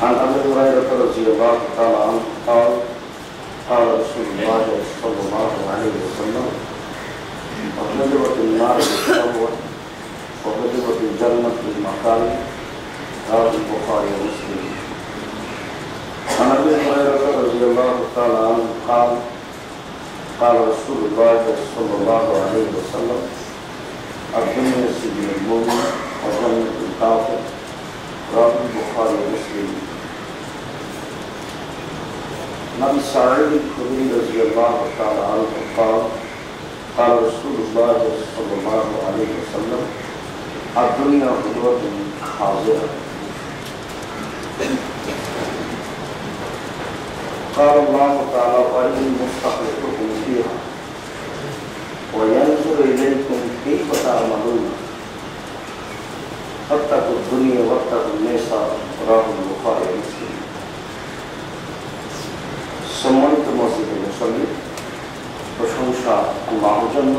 عن أبي هريرة رضي الله تعالى عنه قال قال رسول الله صلى الله عليه وسلم وغلبت النار بالشهوة وغلبت الجنة بالمكاره رواه البخاري ومسلم. عن أبي هريرة رضي الله تعالى عنه قال قال رسول الله صلى الله عليه وسلم الدنيا سجن المؤمن وجنة الكافر رواه البخاري ومسلم. نبي سعيد الخدري رضي الله تعالى عنه قال قال رسول الله صلى الله عليه وسلم الدنيا غدوة خاضعة. قال الله تعالى وإني مستخلفكم فيها وينظر إليكم كيف تعملون فاتقوا الدنيا واتقوا النساء رواه البخاري ومسلم. সম্মানিত মসজিদের মুসল্লি, প্রশংসা আল্লাহর জন্য,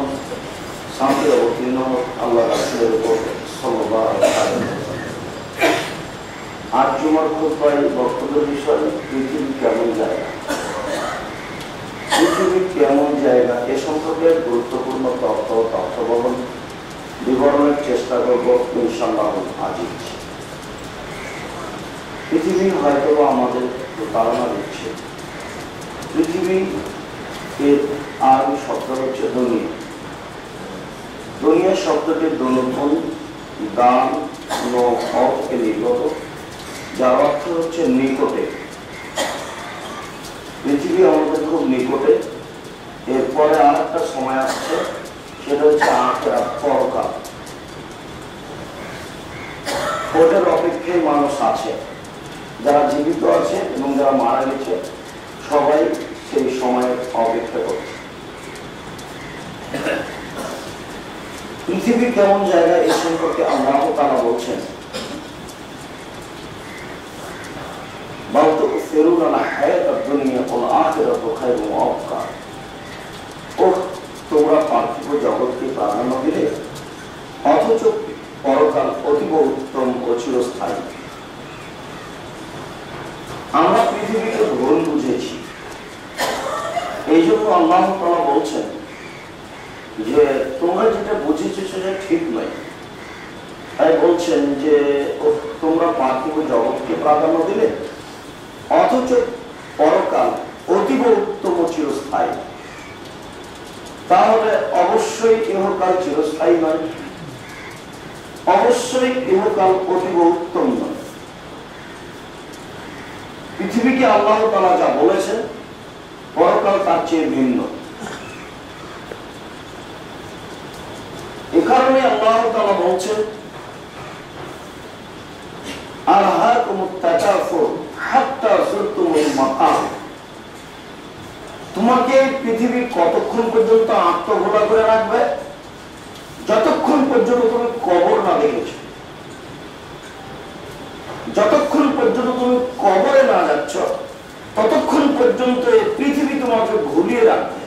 শান্তি অবতীর্ণ আল্লাহ রাসূলের উপর সাল্লাল্লাহু আলাইহি ওয়াসাল্লাম। আজ জুমার খুতবায় বক্তব্যের বিষয় পৃথিবী কেমন জায়গা। পৃথিবী কেমন জায়গা এ সম্পর্কে গুরুত্বপূর্ণ তথ্যবহন বিবরণের চেষ্টা করব ইনশাআল্লাহ আজই। পৃথিবী হয়তো আমাদের ধারণা দিচ্ছে পৃথিবী এর আরবি শব্দ হচ্ছে দুনিয়া। দুনিয়া শব্দটি দোনোধন দান কে নির্গত, যার অর্থ হচ্ছে নিকটে। পৃথিবী আমাদের খুব নিকটে। এরপরে আর একটা সময় আসছে, সেটা হচ্ছে আখিরাত, পরকাল। ওটার অপেক্ষায় মানুষ আছে, যারা জীবিত আছে এবং যারা মারা গেছে সবাই সেই সময়ের অপেক্ষা করছে। পৃথিবী কেমন জায়গা এই সম্পর্কে আল্লাহ তাআলা বলছেন বাল তুসিরুনা হায়াতাদ দুনিয়া ওয়াল আখিরাতু খায়রুন ওয়া আবকা। তোমরা পার্থিব জগৎকে প্রাধান্য দিলে অথচ পরকাল অতীব উত্তম ও চিরস্থায়ী। আমরা পৃথিবীকে ভুল বুঝেছি, এই জন্য আল্লাহ তাআলা বলছেন যে তোমরা যেটা বুঝেছো সেটা ঠিক নয়। তাই বলছেন যে তোমরা পার্থিব জগৎকে প্রাধান্য দিলে অথচ পরকাল অতীব উত্তম ও চিরস্থায়ী। তাহলে অবশ্যই ইহকাল চিরস্থায়ী নয়, অবশ্যই ইহকাল অতীব উত্তম নয়। পৃথিবীকে আল্লাহ তাআলা যা বলেছেন পরকাল তার চেয়ে ভিন্ন। এ কারণে আল্লাহ তাআলা বলছেন আলহাকুমুত তাকাসুর হাত্তা যুরতুমুল মাকাবির। তোমাকে পৃথিবী কতক্ষণ পর্যন্ত আত্মভোলা করে রাখবে? যতক্ষণ পর্যন্ত তুমি কবর না দেখেছো, যতক্ষণ পর্যন্ত তুমি কবরে না যাচ্ছ ততক্ষণ পর্যন্ত এই পৃথিবী তোমাকে ভুলিয়ে রাখবে।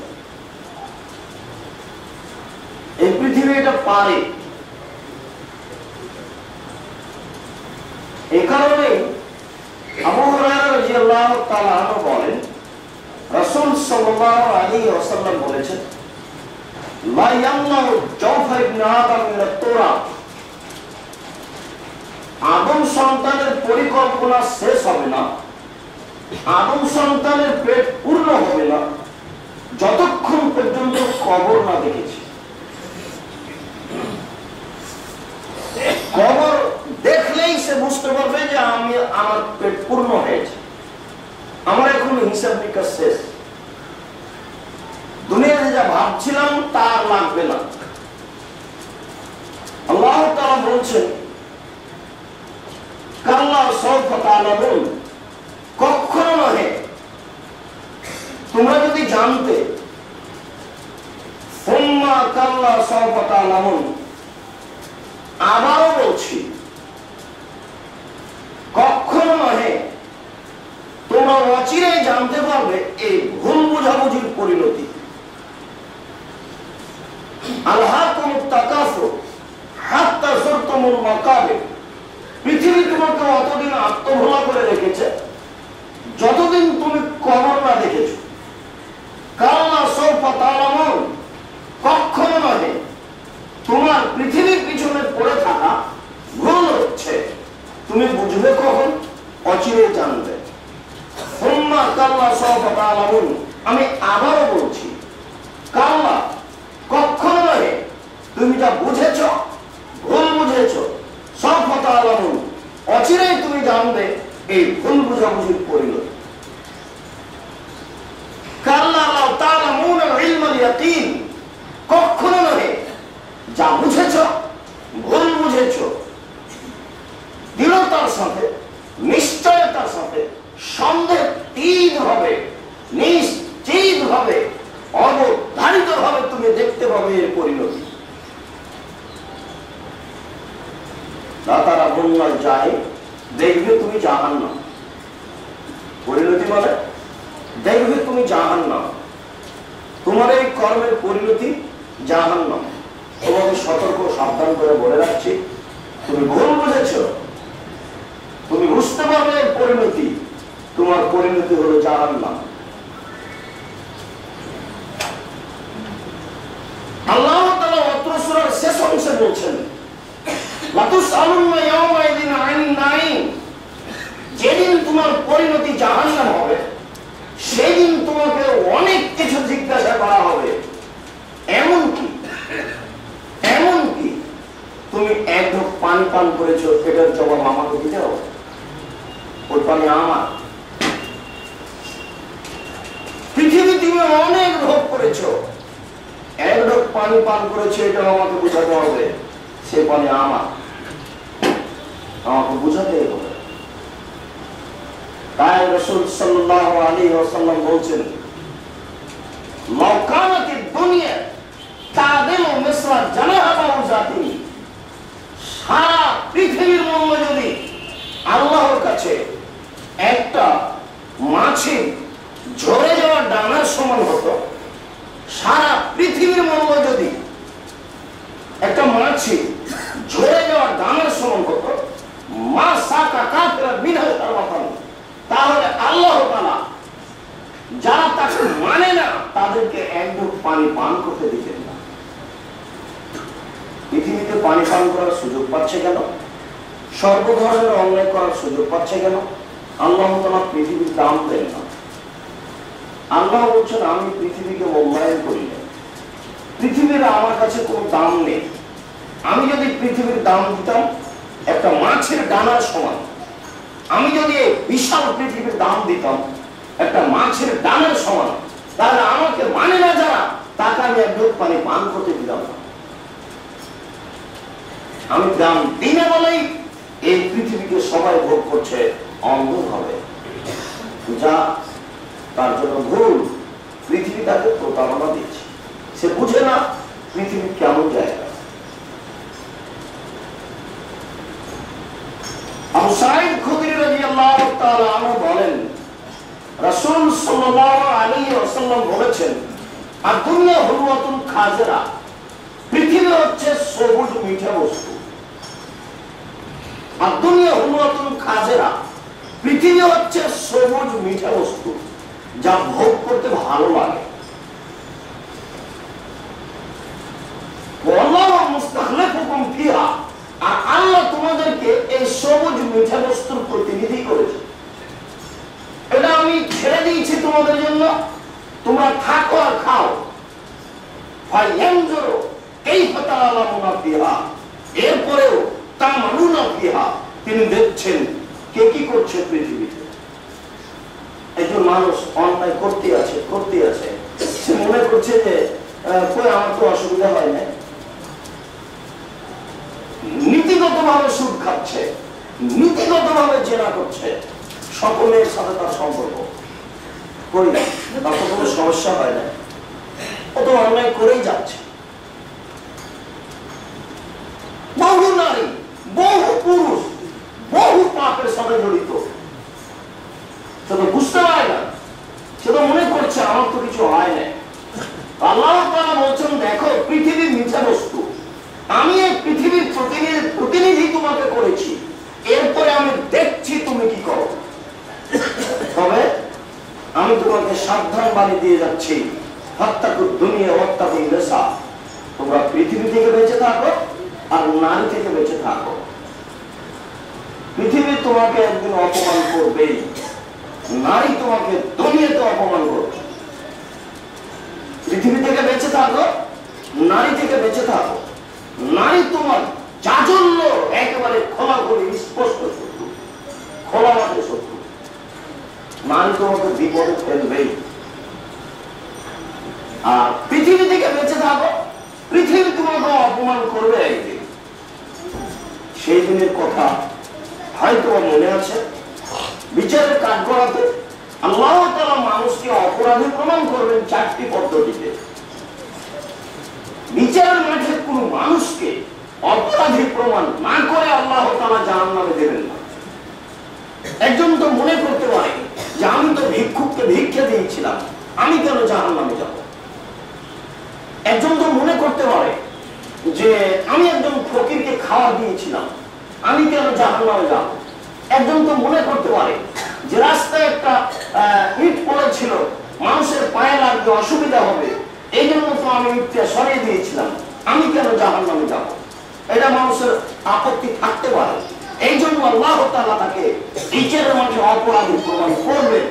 এই পৃথিবী এটা পারে। এই কারণে আবু হুরায়রা রাদিয়াল্লাহু তাআলা আনহু বলেন রাসূল সাল্লাল্লাহু আলাইহি ওয়াসাল্লাম বলেছেন লা ইয়ামলাউ জাওফা ইবনে আদম মিনাত তুরাব। আদম সন্তানের পরিকল্পনা শেষ হবে না, আদম সন্তানের পেট পূর্ণ হবে না যতক্ষণ পর্যন্ত কবর না দেখেছি। কবর দেখলেই সে বুঝতে পারবে যে আমার পেট পূর্ণ হয়েছে, আমার এখন হিসাব নিকাশ শেষ, দুনিয়াতে যা ভাবছিলাম তার লাগবে না। আল্লাহ তাআলা বলছেন কাল্লা সাউফা তা'লামুন, কখনো নহে, তোমরা যদি জানতে। সুম্মা কাল্লা সাউফা তা'লামুন, আবারও বলছি কখনো নহে, তোমরা অচিরে জানতে পারবে এই ভুল বুঝাবুঝির পরিণতি। আলহাকুমুত তাকাসুর হাত্তা যুরতুমুল মাকাবির। পৃথিবী তোমাকে অতদিন আত্মভোলা করে রেখেছে যতদিন তুমি কবর না দেখেছো। কাল্লা সাউফা তা'লামুন, কখনো নয় তোমার পৃথিবীর পিছনে পড়ে থাকা ভুল হচ্ছে, তুমি বুঝবে কখন? অচিরে জানবে। সুম্মা কাল্লা সাউফা তা'লামুন, আমি আবারও বলছি, কাল্লা কখনো নয় তুমি যা বুঝেছো ভুল বুঝেছো, সাউফা তা'লামুন অচিরেই তুমি জানবে এই ভুল বুঝাবুঝির পরিণতি। কাল্লা লাউ তা'লামুনা ইলমাল ইয়াকিন, কখনো নয় যা বুঝেছো ভুল বুঝেছো, দৃঢ়তার সাথে নিশ্চয়তার সাথে সন্দেহহীন হবে, নিশ্চিত হবে, অবধারিত ভাবে তুমি দেখতে পাবে এর পরিণতি। তারা বলল যায় দেখবে তুমি জাহান্নাম, পরিণতি মানে দেখবে তুমি জাহান্নাম, তোমার এই কর্মের পরিণতি জাহান্নাম। তোমাকে সতর্ক সাবধান করে বলে রাখছি, তুমি ভুল বুঝেছ, তুমি বুঝতে পারবে এর পরিণতি, তোমার পরিণতি হলো জাহান্নাম। আল্লাহ তাআলা অত্র সূরার শেষ অংশে বলছেন, লাতুসআলুন্না ইয়াওমাইযিন আনিন নাঈম, যেদিন তোমার পরিণতি জাহান্নাম হবে সেদিন তোমাকে অনেক কিছু জিজ্ঞাসা করা হবে। এমনকি তুমি এক ঢোক পানি পান করেছো, এটার জবাব আমাকে দিতে হবে, ওই পানি আমার। পৃথিবী তুমি অনেক ভোগ করেছো, এক ঢোক পানি পান করেছো, এটা আমাকে বুঝাতে হবে, সে পানি আমার, আমাকে বুঝাতে হবে। তাই রাসূল সাল্লাল্লাহু আলাইহি ওয়াসাল্লাম বলছেন, লাউ কানাতিদ দুনিয়া তাদিলু মিসলা জানাহা বাউজাতিন, সারা পৃথিবীর মূল্য যদি আল্লাহর কাছে একটা মাছের ঝরে যাওয়া ডানার সমান হতো, সারা পৃথিবীর মূল্য যদি একটা মাছের ঝরে যাওয়া ডানার সমান হতো, মা সাকা কাফিরা মিনহা শারবাতান, তাহলে আল্লাহ তাআলা যারা তাকে মানে না তাদেরকে এক ঢোক পানি পান করতে দিতেন না। পৃথিবীতে পানি পান করার সুযোগ পাচ্ছে কেন? সর্ব ধরনের অন্যায় করার সুযোগ পাচ্ছে কেন? আল্লাহ তাআলা পৃথিবীর দাম দেন না। আল্লাহ বলছেন, আমি পৃথিবীকে মূল্যায়ন করি না, পৃথিবীর আমার কাছে কোনো দাম নেই। আমি যদি পৃথিবীর দাম দিতাম একটা মাছের ডানার সমান, আমি যদি বিশাল পৃথিবীর দাম দিতাম একটা মাছের ডানার সমান, তাহলে আমাকে মানে না যারা, তাকে আমি এক ঢোক পানি পান করতে দিতাম না। আমি দাম দিই না বলেই এই পৃথিবীকে সবাই ভোগ করছে অন্ধভাবে, যা তার জন্য ভুল। পৃথিবী তাকে প্রতারণা দিচ্ছে, সে বুঝে না পৃথিবী কেমন জায়গা। আবু সাঈদ খুদরি রাদিয়াল্লাহু তাআলা আনহু বলেন, রাসূল সাল্লাল্লাহু আলাইহি ওয়াসাল্লাম বলেছেন, আদ-দুনিয়া হুলওয়াতুন খাজিরা, পৃথিবী হচ্ছে সবুজ মিঠা বস্তু। আদ-দুনিয়া হুলওয়াতুন খাজিরা, পৃথিবী হচ্ছে সবুজ মিঠা বস্তু, যা ভোগ করতে ভালো লাগে। ওয়াল্লাহু মুস্তাখলিফুকুম ফিহা, আর আল্লাহ তোমাদেরকে এই সবুজ মিঠা বস্তুর প্রতিনিধি করেছে। এটা আমি ছেড়ে দিয়েছি তোমাদের জন্য, তোমরা থাকো আর খাও। ফায়ানজুরু কাইফা তা'লামুনা ফিহা, এরপরেও তা'মালুনা ফিহা, তিনি দেখছেন কে কি করছে পৃথিবীতে। একজন মানুষ অন্যায় করতে আছে, সে মনে করছে যে কই আমার তো অসুবিধা হয় না, নীতিগতভাবে সুদ খাচ্ছে, নীতিগতভাবে জেনা করছে, সকলের সাথে তার সম্পর্ক, কই তার তো কোনো সমস্যা হয় না, ও তো অন্যায় করেই যাচ্ছে। বহু নারী, বহু পুরুষ, বহু পাপের সাথে জড়িত, সে তো বুঝতে পারে না, সে তো মনে করছে আমার তো কিছু হয় না। আল্লাহ তাআলা বলছেন, দেখো পৃথিবী মিথ্যা বস্তু, আমি এই পৃথিবীর প্রতিনিধি তোমাকে করেছি, এরপরে আমি দেখছি তুমি কি করো। তবে সাবধান বাণী দিয়ে যাচ্ছি, ফাত্তাকুদ দুনিয়া ওয়াত্তাকুন নিসা, তোমরা পৃথিবী থেকে বেঁচে থাকো আর নারী থেকে বেঁচে থাকো। পৃথিবী তোমাকে একদিন অপমান করবেই, নারী তোমাকে দুনিয়াতে অপমান করবে। পৃথিবী থেকে বেঁচে থাকো, নারী থেকে বেঁচে থাকো। নারী তোমার চাচল্য একেবারে খোলা করে স্পষ্ট শত্রু, খোলা মাঠে শত্রু। নারী তোমাকে বিপদে ফেলবেই। আর পৃথিবী থেকে বেঁচে থাকো, পৃথিবী তোমাকে অপমান করবে একদিন। সেই দিনের কথা হয়তো মনে আছে, বিচারের কাঠগড়াতে আল্লাহ তাআলা মানুষকে অপরাধী প্রমাণ করবেন 4টি পদ্ধতিতে। বিচারের মাঠে কোন মানুষকে অপরাধী প্রমাণ না করে আল্লাহ তাআলা জাহান্নামে দেবেন না। একজন তো মনে করতে পারে যে আমি তো ভিক্ষুককে ভিক্ষা দিয়েছিলাম, আমি কেন জাহান্নামে যাব। একজন তো মনে করতে পারে যে আমি একজন ফকিরকে খাওয়া দিয়েছিলাম, আমি কেন জাহান্নামে যাব। একজন তো মনে করতে পারে যে রাস্তায় একটা ইট পড়েছিল, মানুষের পায়ে লাগবে, অসুবিধা হবে, এই জন্য তো আমি ইটটা সরিয়ে দিয়েছিলাম, আমি কেন জাহান্নামে যাব। এটা মানুষের আপত্তি থাকতে পারে। এই জন্য আল্লাহ তাআলা তাকে বিচারের মাঠে অপরাধী প্রমাণ করবেন।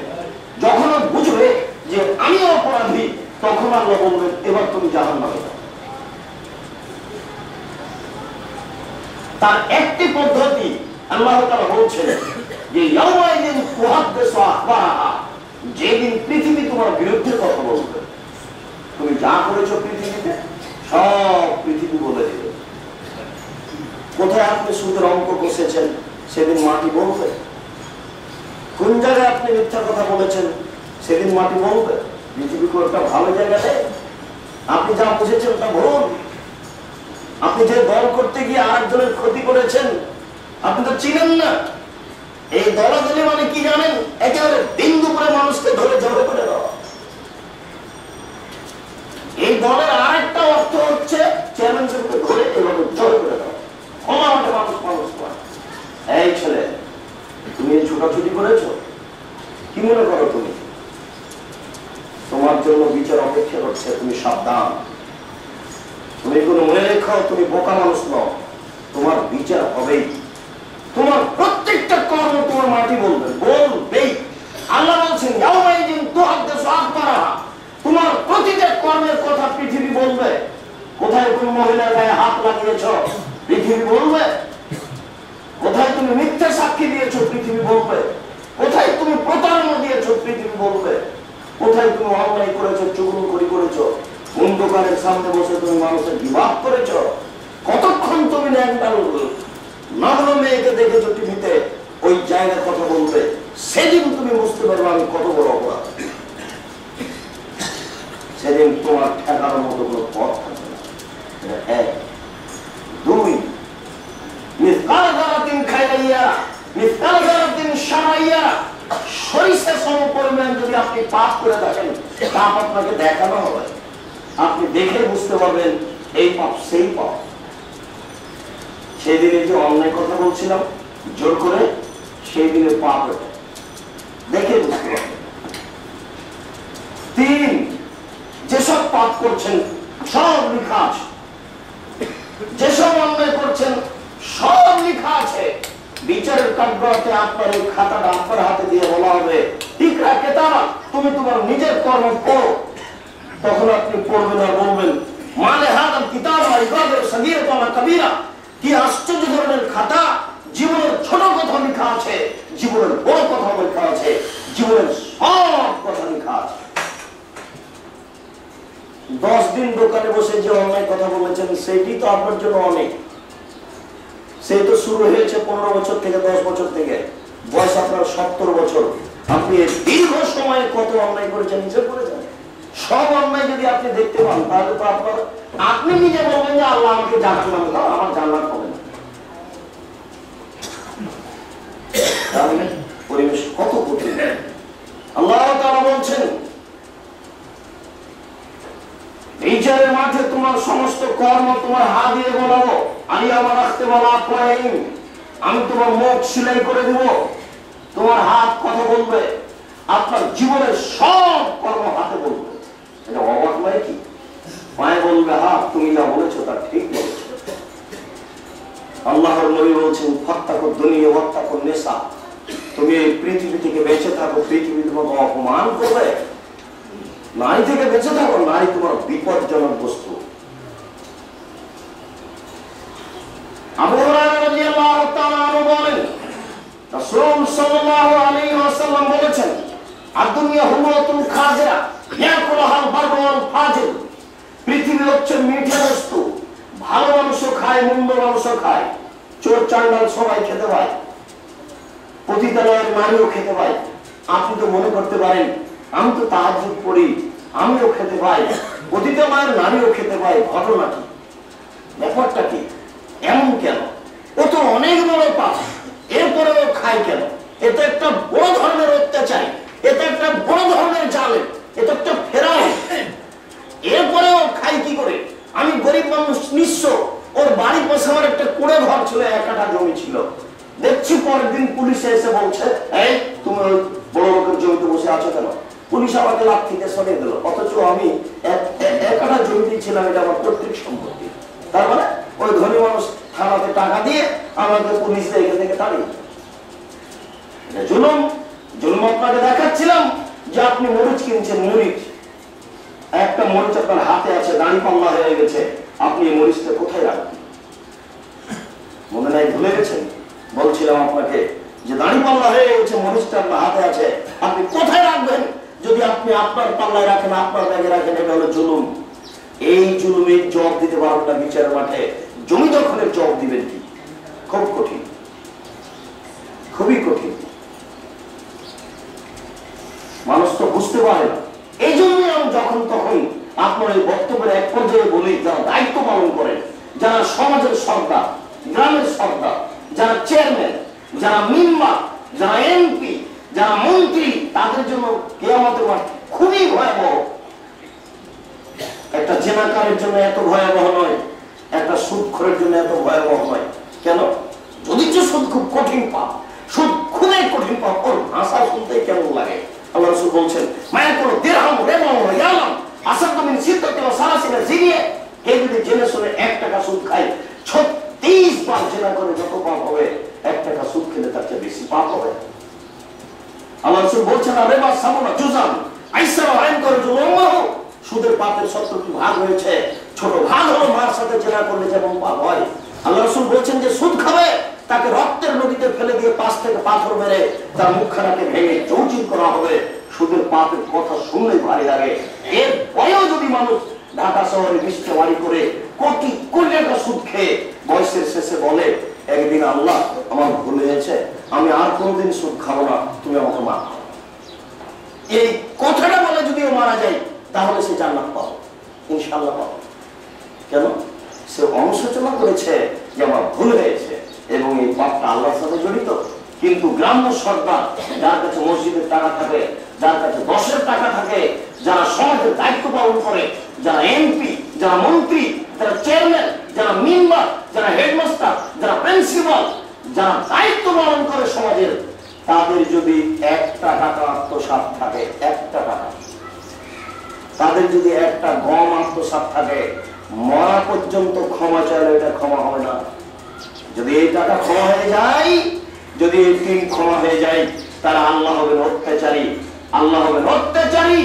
যখন বুঝবে যে আমি অপরাধী, তখন আল্লাহ বলবেন এবার তুমি জাহান্নামে যাও। তার একটি পদ্ধতি আল্লাহ তাআলা বলছেন যে ইয়াউমাইদিন তুহাদ্দিসু আখবারাহা, যেদিন পৃথিবী তোমার বিরুদ্ধে কথা বলবে। তুমি যা করেছো পৃথিবীতে সব পৃথিবী বলে দেবে। কোথায় আপনি সুদের অঙ্ক কষেছেন সেদিন মাটি বলবে। কোন জায়গায় আপনি মিথ্যা কথা বলেছেন সেদিন মাটি বলবে। পৃথিবী খুব একটা ভালো জায়গা নেই। আপনি যা বুঝেছেন তা ভুল। আপনি যে দল করতে গিয়ে আরেকজনের ক্ষতি করেছেন, আপনি তো চিনেন না। এই দলাদলি মানে কি জানেন? একেবারে বিন্দু করে মানুষকে ধরে জড়ো করে দেওয়া। এই দলের আরেকটা অর্থ হচ্ছে চেয়ারম্যান সাহেবকে ধরে এভাবে জড়ো করে দেওয়া। ক্ষমাটা মানুষ মানুষ করে। এই ছেলে, তুমি ছুটাছুটি করেছো, কি মনে করো তুমি? তোমার জন্য বিচার অপেক্ষা করছে, তুমি সাবধান। তুমি কোনো মনে রেখো, তুমি বোকা মানুষ নও, তোমার বিচার হবেই। তোমার প্রত্যেকটা কর্ম তোমার মাটি বলবে, বলবেই। আল্লাহ বলছেন ইয়াউমাইদিন তুহাদ্দিসু আখবারাহা, তোমার প্রতিটা কর্মের কথা পৃথিবী বলবে। কোথায় তুমি মহিলার গায়ে হাত লাগিয়েছো, পৃথিবী বলবে। কোথায় তুমি মিথ্যা সাক্ষী দিয়েছো, পৃথিবী বলবে। কোথায় তুমি প্রতারণা দিয়েছো, পৃথিবী বলবে। কোথায় তুমি অন্যায় করেছো, চুগলখড়ি করেছো, অন্ধকারের সামনে বসে তুমি মানুষের বিবাদ করেছো, কতক্ষণ তুমি নগ্ন মেয়েকে দেখেছো টিভিতে, ওই জায়গায় কথা বলবে। সেদিন তুমি বুঝতে পারবে আমি কত বড় অপরাধ। সেদিন তোমার ঠেকানোর মতো কোনো পথ থাকবে না। এক। দুই, মিসকাল যারাতিন খাইরাইয়া মিসকাল যারাতিন শারাইয়া, সরিষা সম পরিমাণ যদি আপনি পাপ করে থাকেন, পাপ আপনাকে দেখানো হবে। আপনি দেখে বুঝতে পারবেন এই পাপ সেই পাপ। সেই দিনে যে অন্যায় কথা বলছিলাম জোর করে, সেই দিনে পাপ দেখে বুঝতে পারবেন। তিন, যেসব পাপ করছেন সব লেখা আছে, যেসব অন্যায় করছেন সব লেখা আছে। বিচারের কাঠগড়াতে আপনার এই খাতাটা আপনার হাতে দিয়ে বলা হবে ইকরা কিতাবা, তুমি তোমার নিজের কর্ম পড়ো। তখন আপনি পড়বেন আর বলবেন মানে হাদাল কিতাব ইবাদের সগীরাত ওয়া কবীরা, কি আশ্চর্য ধরনের খাতা। জীবনের ছোট কথা লেখা আছে, জীবনের বড় কথা লেখা আছে, জীবনের সব কথা লেখা আছে। 10 দিন দোকানে বসে যে অন্যায় কথা বলেছেন সেটি তো আপনার জন্য অনেক। সেই তো শুরু হয়েছে 15 বছর থেকে, 10 বছর থেকে, বয়স আপনার 70 বছর। আপনি দীর্ঘ সময়ে কত অন্যায় করেছেন হিসেব করেছেন। সব অন্যায় যদি আপনি দেখতে পান তাহলে তো আপনি নিজে বলবেন যে আল্লাহ আমাকে জাহান্নামে দাও, আমার জান্নাত হবে না। তাহলে পরিবেশ কত কঠিন। আল্লাহ তাআলা বলছেন বিচারের মাঠে তোমার সমস্ত কর্ম তোমার হাত দিয়ে বলাবো, আলিয়ামা রাখতে বলা আমি তোমার মুখ সিলাই করে দিব। তোমার হাত কথা বলবে, আপনার জীবনের সব কর্ম হাতে বলবে। এটা অবাক নয় কি? মায়ে বলবে হ্যাঁ তুমি যা বলেছো তা ঠিক বলেছো। আল্লাহর নবী বলছেন ফাত্তাকুদ দুনিয়া ওয়াত্তাকুন নিসা, তুমি এই পৃথিবী থেকে বেঁচে থাকো, পৃথিবী তোমাকে অপমান করবে। নারী থেকে বেঁচে থাকো, নারী তোমার বিপজ্জনক বস্তু। আবু হুরায়রা রাদিয়াল্লাহু তাআলা আনহু বলেন রাসূল সাল্লাল্লাহু আলাইহি ওয়াসাল্লাম বলেছেন আদ-দুনিয়া হুলওয়াতুল খাজিরা ইয়াকুলুহাল বাররু ওয়াল ফাজির, পৃথিবী হচ্ছে মিঠে বস্তু, ভালো মানুষও খায়, মন্দ মানুষও খায়, চোর চান্ডাল সবাই খেতে পায়, পতিতালয়ের নারীও খেতে পায়। আপনি তো মনে করতে পারেন আমি তো তাহাজ্জুদ পড়ি, আমিও খেতে পাই, পতিতালয়ের নারীও খেতে পাই। ঘটনা কি? ব্যাপারটা কি? এমন কেন? ও তো অনেক বড় পাপ, এরপরেও খায় কেন? এটা একটা বড় ধরনের অত্যাচার, এটা একটা বড় ধরনের জালেম, এটা একটা ফেরাউন, এরপরেও খাই কি করে? আমি গরিব মানুষ, নিঃস্ব, ওর বাড়ি পাশে আমার একটা কুড়ে ঘর ছিল, 1 কাঠা জমি ছিল। দেখছি পরের দিন পুলিশ এসে বলছে এই তুমি বড় লোকের জমিতে বসে আছো কেন? পুলিশ আমাকে লাঠি দিয়ে সরিয়ে দিল, অথচ আমি 1 কাঠা জমিতে ছিলাম, এটা আমার পৈতৃক সম্পত্তি। তার মানে ওই ধনী মানুষ থানাতে টাকা দিয়ে আমাকে পুলিশ এখান থেকে তাড়িয়ে। জুলুম। জুলুম আপনাকে দেখাচ্ছিলাম যে আপনি মরিচ কিনছেন, মরিচ, একটা মরিচ আপনার হাতে আছে, দাঁড়ি পাল্লা হয়ে গেছে, আপনি এই মরিচটা কোথায় রাখবেন? মনে নাই, ভুলে গেছেন? বলছিলাম আপনাকে যে দাঁড়ি পাল্লা হয়ে গেছে, মরিচটা আপনার হাতে আছে, আপনি কোথায় রাখবেন? যদি আপনি আপনার পাল্লায় রাখেন, আপনার ব্যাগে রাখেন, এটা হলো জুলুম। এই জুলুমের জবাব দিতে পারবেন না বিচারের মাঠে। জমি দখলের জবাব দিবেন কি? খুব কঠিন, খুবই কঠিন। মানুষ তো বুঝতে পারে না। এই জন্যই আমি যখন তখন আপনার এই বক্তব্যের এক পর্যায়ে বলি, যারা দায়িত্ব পালন করেন, যারা সমাজের সর্দার, গ্রামের সর্দার, যারা চেয়ারম্যান, যারা মেম্বার, যারা এমপি, যারা মন্ত্রী, তাদের জন্য কিয়ামতের মাঠ খুবই ভয়াবহ। একটা জেনাকারের জন্য এত ভয়াবহ নয়, একটা সুদখোরের জন্য এত ভয়াবহ নয়। কেন? যদি সুদ খুব কঠিন পাপ, সুদ খুবই কঠিন পাপ, ওর ভাষা শুনতে কেমন লাগে। আল্লাহ রাসূল বলছেন মায়া করো দিরহাম রেবা ওয়া ইয়ালাম আসাদু মিন সিত্তাতি ওয়া সালাসিনা জিনিয়া, কে যদি জেনে শুনে 1 টাকা সুদ খায়, 36 বার জেনা করে যত পাপ হবে, 1 টাকা সুদ খেলে তার চেয়ে বেশি পাপ হবে। আল্লাহ রাসূল বলছেন রেবা সাবুনা জুজান আইসারা আইন করে জুলুমাহ, সুদের পাপের 70টি ভাগ হয়েছে, ছোট ভাগ হলো মার সাথে জেনা করলে যেমন পাপ হয়। আল্লাহ রাসূল বলছেন যে সুদ খাবে তাকে রক্তের নদীতে ফেলে দিয়ে 5 থেকে পাথর মেরে তার মুখখানাকে ভেঙে চৌচির করা হবে। সুদের পাপের কথা শুনলেই ভারী লাগে। এর পরেও যদি মানুষ ঢাকা শহরে মিষ্টি বাড়ি করে কোটি কোটি টাকা সুদ খেয়ে বয়সের শেষে বলে একদিন আল্লাহ আমার ভুল হয়েছে, আমি আর কোনোদিন সুদ খাবো না, তুমি আমাকে মাফ করো, এই কথাটা বলে যদি ও মারা যায়, তাহলে সে জান্নাত পাবে, ইনশাআল্লাহ পাবে। কেন? সে অনুশোচনা করেছে যে আমার ভুল হয়েছে এবং এই পাপটা আল্লাহর সাথে জড়িত। কিন্তু গ্রাম্য সরকার, যার কাছে মসজিদের টাকা থাকে, যার কাছে 10-এর টাকা থাকে, যারা সমাজের দায়িত্ব পালন করে, যারা এমপি, যারা মন্ত্রী, যারা চেয়ারম্যান, যারা মেম্বার, যারা হেডমাস্টার, যারা প্রিন্সিপাল, যারা দায়িত্ব পালন করে সমাজের, তাদের যদি 1টা টাকা আত্মসাৎ থাকে, 1টা টাকা, তাদের যদি 1টা গম আত্মসাৎ থাকে, মরা পর্যন্ত ক্ষমা চাইলে এটা ক্ষমা হবে না। যদি এই টাকা ক্ষমা হয়ে যায়, যদি এই ঋণ ক্ষমা হয়ে যায়, তারা আল্লাহ হবেন অত্যাচারী, আল্লাহ হবেন অত্যাচারী,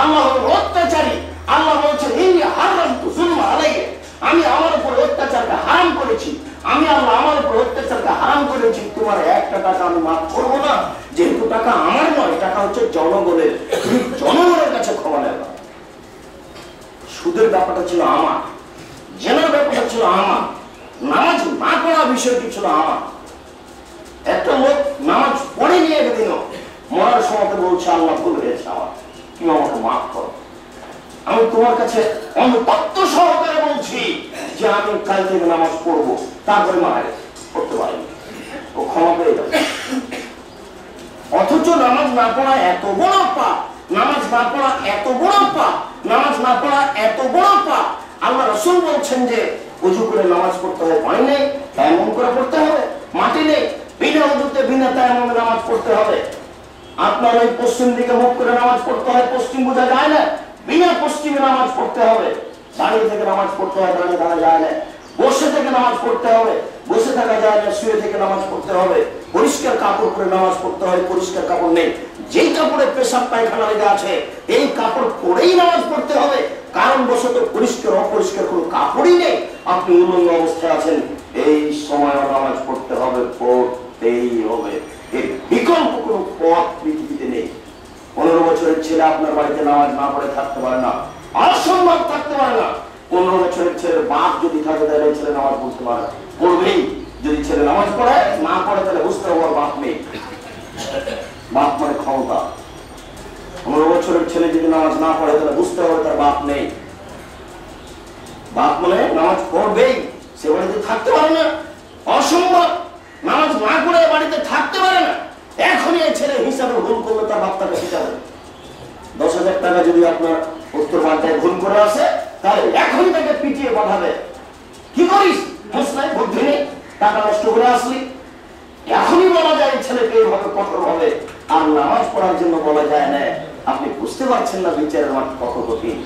আল্লাহ হবেন অত্যাচারী। আল্লাহ বলছেন ইন্নী হারামতু যুলমা আলাইহি, আমি আমার উপর অত্যাচারকে হারাম করেছি, আমি আল্লাহ আমার উপর অত্যাচারকে হারাম করেছি। তোমার 1টা টাকা আমি মাফ করবো না, যেহেতু টাকা আমার নয়, টাকা হচ্ছে জনগণের, তুমি জনগণের কাছে ক্ষমা নেবে। সুদের ব্যাপারটা ছিল আমার, জেনার ব্যাপারটা ছিল আমার, নামাজ না পড়া বিষয়টি ছিল আমার। একটা লোক নামাজ পড়ে নিয়ে একদিন মরার সময় বলছে আল্লাহ ভুল হয়েছে আমার, তুমি আমাকে মাফ করো। আমি তোমার কাছে অনুতপ্ত সহকারে বলছি যে আমি কাল থেকে নামাজ পড়বো, তারপরে মারা গেছে, পড়তে পারিনি, ও ক্ষমা পেয়ে যাবে। অথচ নামাজ না পড়া এত বড় পাপ, নামাজ না পড়া এত বড় পাপ, নামাজ না পড়া এত বড় পাপ। আল্লাহ রাসূল বলছেন যে ওযু করে নামাজ পড়তে হয়, পানি নেই তায়াম্মুম করে পড়তে হবে, মাটি নেই বিনা ওযুতে বিনা তায়াম্মুমে নামাজ পড়তে হবে। আপনার ওই পশ্চিম দিকে মুখ করে নামাজ পড়তে হয়, পশ্চিম বোঝা যায় না, বিনা পশ্চিমে নামাজ পড়তে হবে। দাঁড়িয়ে থেকে নামাজ পড়তে হয়, দাঁড়িয়ে থাকা যায় না। বসে থেকে নামাজ পড়তে হবে, বসে থাকা যায় না। শুয়ে থেকে নামাজ পড়তে হবে। পরিষ্কার কাপড় পরে নামাজ পড়তে হয়, পরিষ্কার কাপড় নেই। যেই কাপড়ে পেশাব পায়খানা লেগে আছে এই কাপড় পরেই নামাজ পড়তে হবে। কারণ বশত পরিষ্কার অপরিষ্কার কোনো কাপড়ই নেই, আপনি উলঙ্গ অবস্থায় আছেন, এই সময় নামাজ পড়তে হবে, পড়তেই হবে। এর বিকল্প কোনো পথ পৃথিবীতে নেই। 15 বছরের ছেলে আপনার বাড়িতে নামাজ না পড়ে থাকতে পারে না, অসম্ভব থাকতে পারে না। 15 বছরের ছেলের বাপ যদি থাকে তাহলে ছেলে নামাজ পড়তে পারে না, পড়বেই। যদি ছেলে নামাজ পড়ে না পড়ে তাহলে বুঝতে হবে বাপ নেই। বাপ মানে ক্ষমতা। 15 বছরের ছেলে যদি নামাজ না পড়ে তাহলে বুঝতে হবে তার বাপ নেই। বাপ মানে নামাজ পড়বেই, সে বাড়িতে থাকতে পারে না, অসম্ভব। নামাজ না পড়ে বাড়িতে থাকতে পারে না। এখনই এই ছেলে হিসাবে ভুল করলে তার বাপ তাকে শিখাবে। 10,000 টাকা যদি আপনার উত্তর পাল্টায় ভুল করে আসে তাহলে এখনই তাকে পিটিয়ে পাঠাবে। কি করিস, মুসলাই বুদ্ধি নেই, টাকা নষ্ট করে আসলি। এখনই বলা যায় ছেলেকে এইভাবে কঠোর হবে, আর নামাজ পড়ার জন্য বলা যায় না। আপনি বুঝতে পারছেন না বিচারের মাঠ কত কঠিন।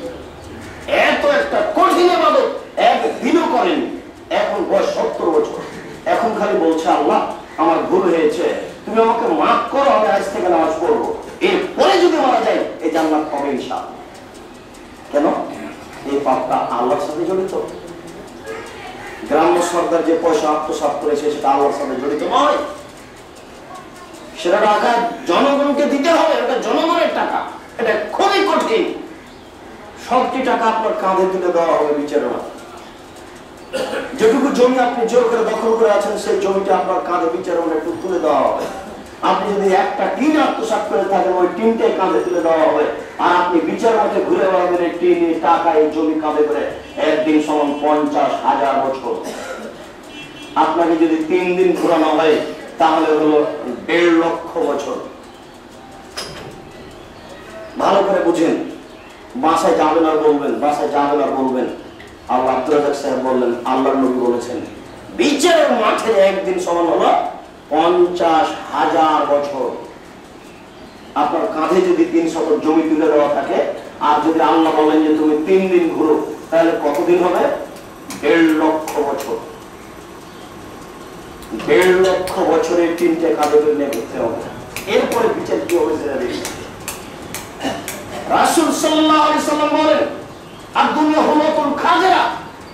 এত একটা কঠিন ইবাদত একদিনও করেনি। এখন বয়স 70 বছর, এখন খালি বলছে আল্লাহ আমার ভুল হয়েছে, তুমি আমাকে মাফ করো, আমি আজ থেকে নামাজ পড়বো। এরপরে যদি মারা যায় এই জান্নাত হবে ইনশাআল্লাহ। কেন? এই পাপটা আল্লাহর সাথে জড়িত। গ্রাম্য সরকার যে পয়সা আত্মসাৎ করেছে সেটা আল্লাহর সাথে জড়িত নয়। সেটা টাকা জনগণকে দিতে হবে, এটা জনগণের টাকা, এটা খুবই কঠিন। সবটি টাকা আপনার কাঁধে তুলে দেওয়া হবে বিচারের মাঠে। যেটুকু জমি আপনি জোর করে দখল করে আছেন সেই জমিটা আপনার কাঁধে বিচারের মাঠে একটু তুলে দেওয়া হবে। আপনি যদি একটা টিন আত্মসাৎ করে থাকেন ওই টিনটাই কাঁধে তুলে দেওয়া হবে। আর আপনি বিচার মাঠে ঘুরে বেড়াবেন এই টিন, টাকা, এই জমি কাঁধে করে। একদিন সমান 50,000 বছর। আপনাকে যদি 3 দিন ঘোরানো হয় তাহলে হলো 1.5 লক্ষ বছর। ভালো করে বুঝেন, বাসায় যাবেন আর বলবেন, বাসায় যাবেন আর বলবেন। আল্লাহ আব্দুল রাজ্জাক সাহেব বললেন, আল্লাহর নবী বলেছেন বিচারের মাঠে একদিন সমান হলো 50,000 বছর। আপনার কাঁধে যদি 3 শতক জমি তুলে দেওয়া থাকে, আর যদি আল্লাহ বলেন যে তুমি 3 দিন ঘুরো, তাহলে কতদিন হবে? 1.5 লক্ষ বছর। 1.5 লক্ষ বছরের 3টে কাঁধে করে নিয়ে ঘুরতে হবে। এরপরে বিচার কি হবে সেটা দেখি। রাসূল সাল্লাল্লাহু আলাইহি সাল্লাম বলেন, আর দুনিয়া হলো তোর খাজেরা,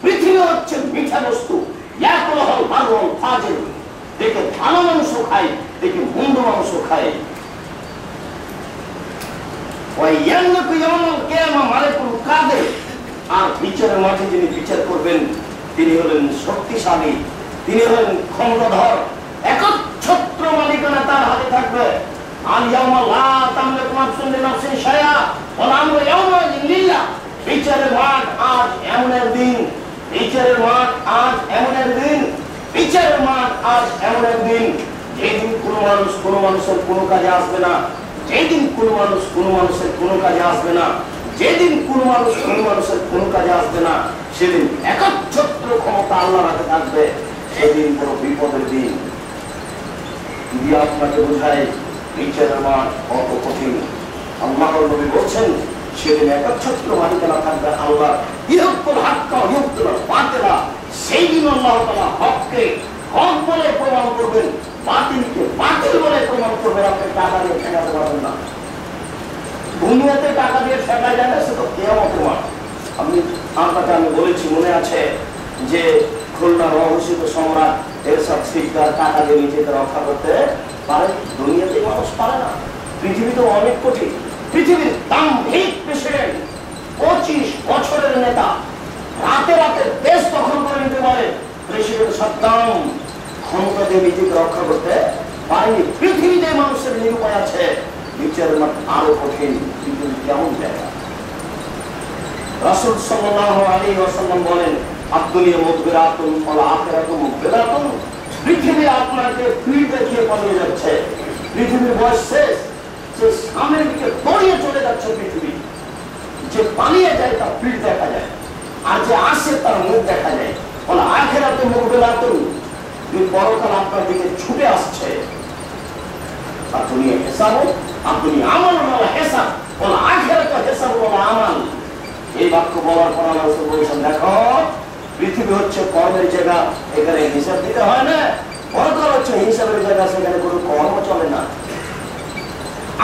পৃথিবী হচ্ছে মিঠা বস্তু। ইয়াকুলুল মারউল ফাজিল, দেখে ভালো মাংস খায়, দেখে মন্দ মাংস খায়। ওই ইয়ানকু ইয়াউমুল কিয়ামা মালিকুল কাদের, আর বিচারের মাঠে যিনি বিচার করবেন তিনি হলেন শক্তিশালী, তিনি হলেন ক্ষমতাধর। একচ্ছত্র মালিকানা তার হাতে থাকবে। আল ইয়াউমা লা তামলিকু নাফসুন লিনাফসিন শাইআ ওয়াল আমরু ইয়াউমাইযিন লিল্লাহ। বিচারের মাঠ আজ এমন এক দিন, বিচারের মাঠ আজ এমন এক দিন, বিচারের মাঠ আজ এমন এক দিন যেদিন কোনো মানুষ কোনো মানুষের কোনো কাজে আসবে না, যেদিন কোনো মানুষ কোনো মানুষের কোনো কাজে আসবে না, যেদিন কোনো মানুষ কোনো মানুষের কোনো কাজে আসবে না, সেদিন একচ্ছত্র ক্ষমতা আল্লাহর হাতে থাকবে। সেদিন বড় বিপদের দিন। যদি আপনাকে বোঝায় বিচারের মাঠ কত কঠিন, আল্লাহর নবী বলছেন সেদিন একচ্ছত্র মালিকানা থাকবে আল্লাহ। ইহুকুল হাক্কা ইহুকুল বাতিলা, সেই দিন আল্লাহ তাআলা হককে হক বলে প্রমাণ করবেন, বাতিলকে বাতিল বলে প্রমাণ করবেন। আপনি টাকা দিয়ে ঠেকাতে পারবেন না। দুনিয়াতে টাকা দিয়ে ঠেকা যায় না, সে তো কিয়ামতের মাঠ। আপনাকে আমি বলেছি, মনে আছে যে খুলনার অঘোষিত সম্রাট এরশাদ শিকদার টাকা দিয়ে নিজেকে রক্ষা করতে পারে? দুনিয়াতে মানুষ পারে না। পৃথিবীতে অনেক কোটি, পৃথিবীর দাম্ভিক প্রেসিডেন্ট, 25 বছরের নেতা, রাতে রাতে দেশ দখল করে নিতে পারে। প্রেসিডেন্ট সাদ্দাম ক্ষমতা দিয়ে নিজেকে রক্ষা করতে পারেনি। পৃথিবীতে মানুষের নিরুপায় আছে। বিচারের মাঠ আরো কঠিন। পৃথিবী কেমন জায়গা? রাসূল সাল্লাল্লাহু আলাইহি ওয়াসাল্লাম বলেন, আদ-দুনিয়া মুদবিরাতুন ওয়াল আখিরাতু মুকবিলাতুন। পৃথিবী আপনাকে পিঠ দেখিয়ে পালিয়ে যাচ্ছে। পৃথিবীর বয়স শেষ, যে সামনের দিকে দৌড়িয়ে চলে যাচ্ছে পৃথিবী। যে পালিয়ে যায় তার পিঠ দেখা যায়, আর যে আসে তার মুখ দেখা যায়। ওয়াল আখিরাতু মুকবিলাতুন, পরকাল আপনার দিকে ছুটে আসছে। الدنيا حساب الدنيا عمل ولا حساب والآخرة حساب ولا عمل এই বাক্য বলার পর আল্লাহ রাসূল বলেছেন দেখো পৃথিবী হচ্ছে কর্মের জায়গা এখানে হিসাব দিতে হয় না পরকাল হচ্ছে হিসাবের জায়গা সেখানে কোনো কর্ম চলে না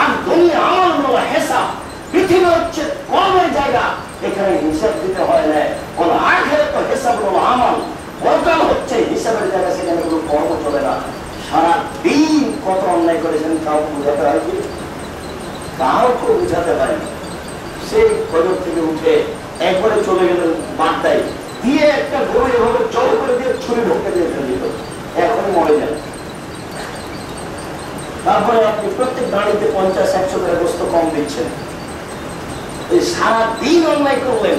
আর দুনিয়া আমল ওয়া হিসাব পৃথিবী হচ্ছে কর্মের জায়গা এখানে হিসাব দিতে হয় না কোন আখিরাত হিসাব ওয়া আমল পরকাল হচ্ছে হিসাবের জায়গা সেখানে কোনো কর্ম চলে না সারা দিন কত অন্যায় করেছেন কাউ বুঝাতে হয় কি কাউকে বুঝাতে হয় না সেই ফজর থেকে উঠে একবারে চলে গেলেন বাড্ডায় দিয়ে একটা গরু এভাবে জল করে দিয়ে ছুরি ঢোকে দিয়ে ফেলে দিল এখনই মরে যান তারপরে আপনি প্রত্যেক দাঁড়িতে 50-100 করে গোস্ত কম দিচ্ছেন এই সারা দিন অন্যায় করলেন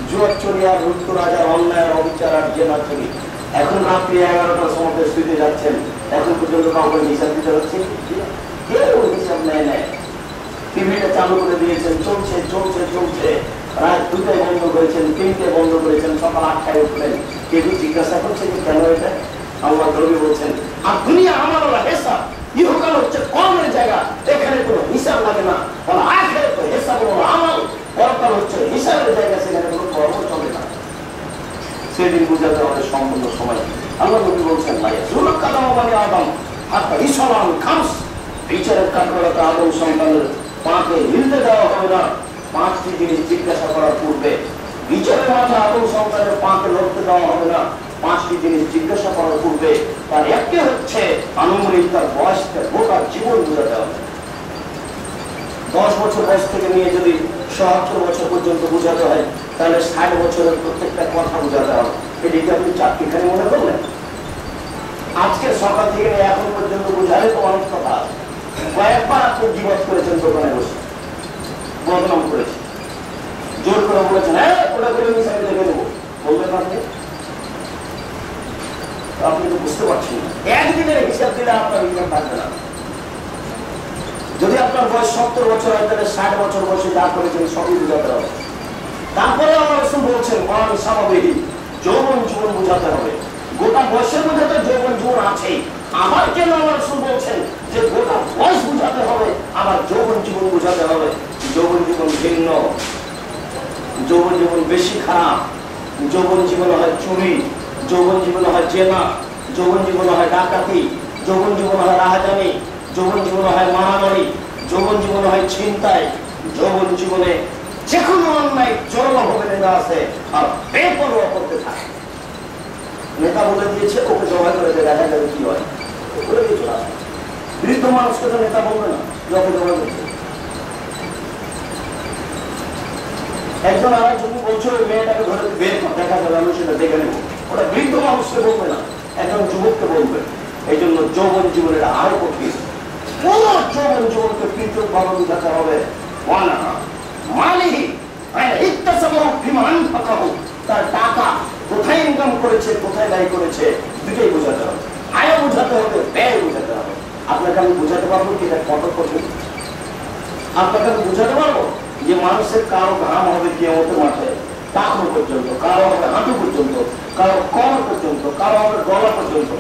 জুয়াচুরি আর রুদ্র রাজার অন্যায় অবিচার আর জেনা চুরি এখন রাত্রি 11টার সময় শুতে যাচ্ছেন এখন পর্যন্ত কাউকে হিসাব দিতে হচ্ছে কেউ হিসাব নেয় নেয় টিভিটা চালু করে দিয়েছেন চলছে চলছে চলছে রাত 2টায় বন্ধ করেছেন 3টায় বন্ধ করেছেন সকাল 8টায় উঠলেন কেউ জিজ্ঞাসা করছে যে কেন এটা আল্লাহ নবী বলছেন আর দুনিয়া আমার হিসাব ইহকাল হচ্ছে কর্মের জায়গা এখানে কোনো হিসাব লাগে না আর আখিরাত হিসাব হলো আমল পরকাল হচ্ছে হিসাবের জায়গা সেখানে কোনো কর্ম চলে না সেদিন বুঝাতে হবে সম্পূর্ণ সময় আল্লাহ নবী বলছেন ভাই সুলক কালাম মানে আদম হাত্তা ইসলাম খামস বিচারের কাঠগড়াতে আদম সন্তানের পাকে হিলতে দেওয়া হবে না 5টি জিনিস জিজ্ঞাসা করার পূর্বে বিচারের মাঠে আদম সন্তানের পাকে লড়তে দেওয়া হবে না 5টি জিনিস জিজ্ঞাসা করার পূর্বে তার একটি হচ্ছে আনুমানিক তার বয়সকে গোটা জীবন বুঝাতে হবে 10 বছর বয়স থেকে নিয়ে যদি 70 বছর পর্যন্ত বুঝাতে হয় তাহলে 60 বছরের প্রত্যেকটা কথা বুঝাতে হবে এদিকে আপনি 4টিখানি মনে করলেন আজকে সকাল থেকে এখন পর্যন্ত বুঝালে তো অনেক কথা আছে কয়েকবার আপনি জীবত করেছেন দোকানে বসে বদনাম করেছেন জোর করে বলেছেন হ্যাঁ ওটা করে মিশাই দেখে দেবো বলবেন আপনি আপনি তো বুঝতে পারছেন না একদিনের হিসাব দিলে আপনার হিসাব থাকবে না যদি আপনার বয়স 70 বছর হয় তাহলে 60 বছর বয়সে যা করেছেন সবই বুঝাতে হবে তারপরে আমার রাসূল বলছেন কোরআন স্বাভাবিক যৌবন জীবন বুঝাতে হবে গোটা বয়সের মধ্যে তো যৌবন জীবন আছেই আবার কেন আমার রাসূল বলছেন যে গোটা বয়স বুঝাতে হবে আবার যৌবন জীবন বুঝাতে হবে যৌবন জীবন ভিন্ন যৌবন জীবন বেশি খারাপ যৌবন জীবন হয় চুরি যৌবন জীবন হয় জেনা যৌবন জীবন হয় ডাকাতি যৌবন জীবন হয় রাহাজানি যৌবন জীবন হয় মারামারি যৌবন জীবন হয় ছিনতাই যৌবন জীবনে যে কোনো অন্যায় জোরালোভাবে নেতা আছে আর বেপরোয়া করতে থাকে নেতা বলে দিয়েছে ওকে জবাই করে দেখা যাবে কি হয় করে কিছু না বৃদ্ধ মানুষকে তো নেতা বলবে না যত জবাই করছে একজন আরেকজন বলছে ওই মেয়েটাকে ধরে বের করে দেখা যাবে আমি সেটা দেখে নেবো ওটা বৃদ্ধ মানুষকে বলবে না একজন যুবককে বলবে এই জন্য যৌবন জীবনের আরো কঠিন পুরো যৌবন জীবনকে পৃথক ভাবে বুঝাতে হবে তার টাকা কোথায় ইনকাম করেছে কোথায় ব্যয় করেছে দুটোই বোঝাতে হবে আয় বোঝাতে হবে ব্যয় বোঝাতে হবে আপনাকে আমি বোঝাতে পারবো কি এটা কত কঠিন আপনাকে আমি বোঝাতে পারবো যে মানুষের কারো ঘাম হবে কিয়ামতের মাঠে টাকনো পর্যন্ত কারো হবে হাঁটু পর্যন্ত কারো কমর পর্যন্ত কারো হবে গলা পর্যন্ত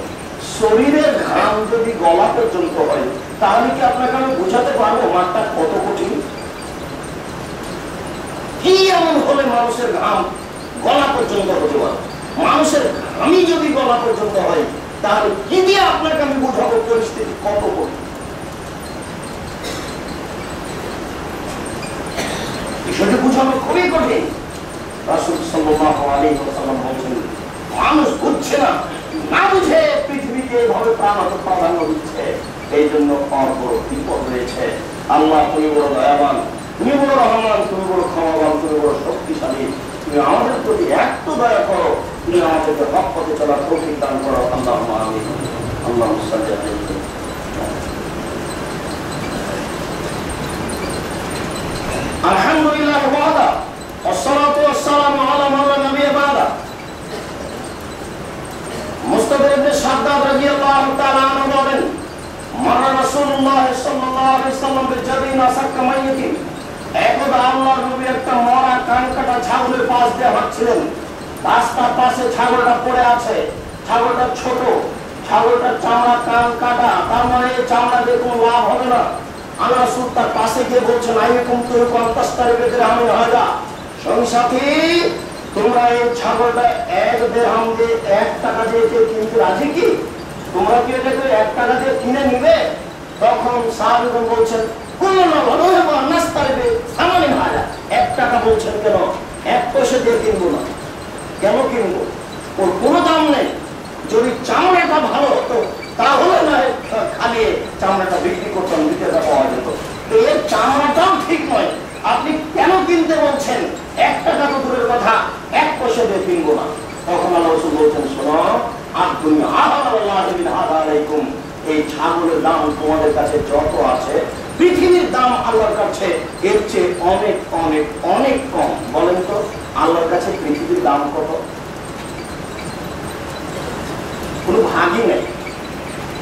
শরীরের ঘাম যদি গলা পর্যন্ত হয় তাহলে কি আপনাকে আমি বোঝাতে পারবো মাঠটা কত কঠিন কি এমন হলে মানুষের ঘাম গলা পর্যন্ত হতে পারে মানুষের ঘামই যদি গলা পর্যন্ত হয় তাহলে কি দিয়ে আপনাকে আমি বোঝাবো পরিস্থিতি কত কঠিন বিষয়টি বোঝানো খুবই কঠিন রাসূল সাল্লাল্লাহু আলাইহি ওয়াসাল্লাম বলেছেন মানুষ বুঝছে না না বুঝে পৃথিবীতে এভাবে প্রাণকে প্রাধান্য দিচ্ছে এই জন্য বড় বিপদ রয়েছে আল্লাহ তুমি বড় দয়াবান তুমি বড় রহমান তুমি বড় ক্ষমাবান তুমি বড় শক্তিশালী তুমি আমাদের প্রতি এত দয়া করো তুমি আমাদেরকে হক পথে চলার তৌফিক দান করো আল্লাহুম্মা আমিন আল্লাহুম্মা সাল্লি আলাইহি আলহামদুলিল্লাহ ওয়াহদা والصلاه والسلام على من لا نبي بعده মুস্তাফা ইবনে শাদ্দাদ রাদিয়াল্লাহু তাআলা আনহু বলেন মারা রাসূলুল্লাহ সাল্লাল্লাহু আলাইহি ওয়াসাল্লাম বিজাদিন আসাক্কা মাইয়িতিন একদা আল্লাহর নবী একটা মরা কানকাটা ছাগলের পাশ দিয়ে হাঁটছিলেন রাস্তার পাশে ছাগলটা পড়ে আছে ছাগলটা ছোট ছাগলটার চামড়া কান কাটা, তার মানে চামড়া দিয়ে কোনো লাভ হবে না। আল্লাহ রাসূল তার পাশে গিয়ে বলছেন আইকুম তুরকু আনতাস্তারিবিদের আমি হাজা, সঙ্গী সাথী তোমরা এই ছাগলটা 1 দিরহাম দিয়ে 1 টাকা দিয়ে কিনতে রাজি কি? তোমরা কি এটাকে 1 টাকা দিয়ে কিনে নিবে? তখন সাহাবীগণ বলছেন কুল্লুনা ওয়ালাহু নাস্তারিবি সামানি হাজা। 1 টাকা বলছেন কেন? 1 পয়সা দিয়ে কিনবো না। কেন কিনবো? ওর কোনো দাম নেই। যদি চামড়াটা ভালো হতো তাহলে না খালি চামড়াটা বিক্রি করতাম, বিক্রেতা পাওয়া যেত। এর চামড়াটাও ঠিক নয়, আপনি কেন কিনতে বলছেন? 1 টাকা তো দূরের কথা, 1 পয়সা দিয়ে কিনবো না। তখন আল্লাহ রাসূল বলছেন শোনো, আদ-দুনিয়া আলাল্লাহি বিল আলাইকুম, এই ছাগলের দাম তোমাদের কাছে যত আছে পৃথিবীর দাম আল্লাহর কাছে এর চেয়ে অনেক অনেক অনেক কম। বলেন তো আল্লাহর কাছে পৃথিবীর দাম কত? কোনো ভাগই নেই।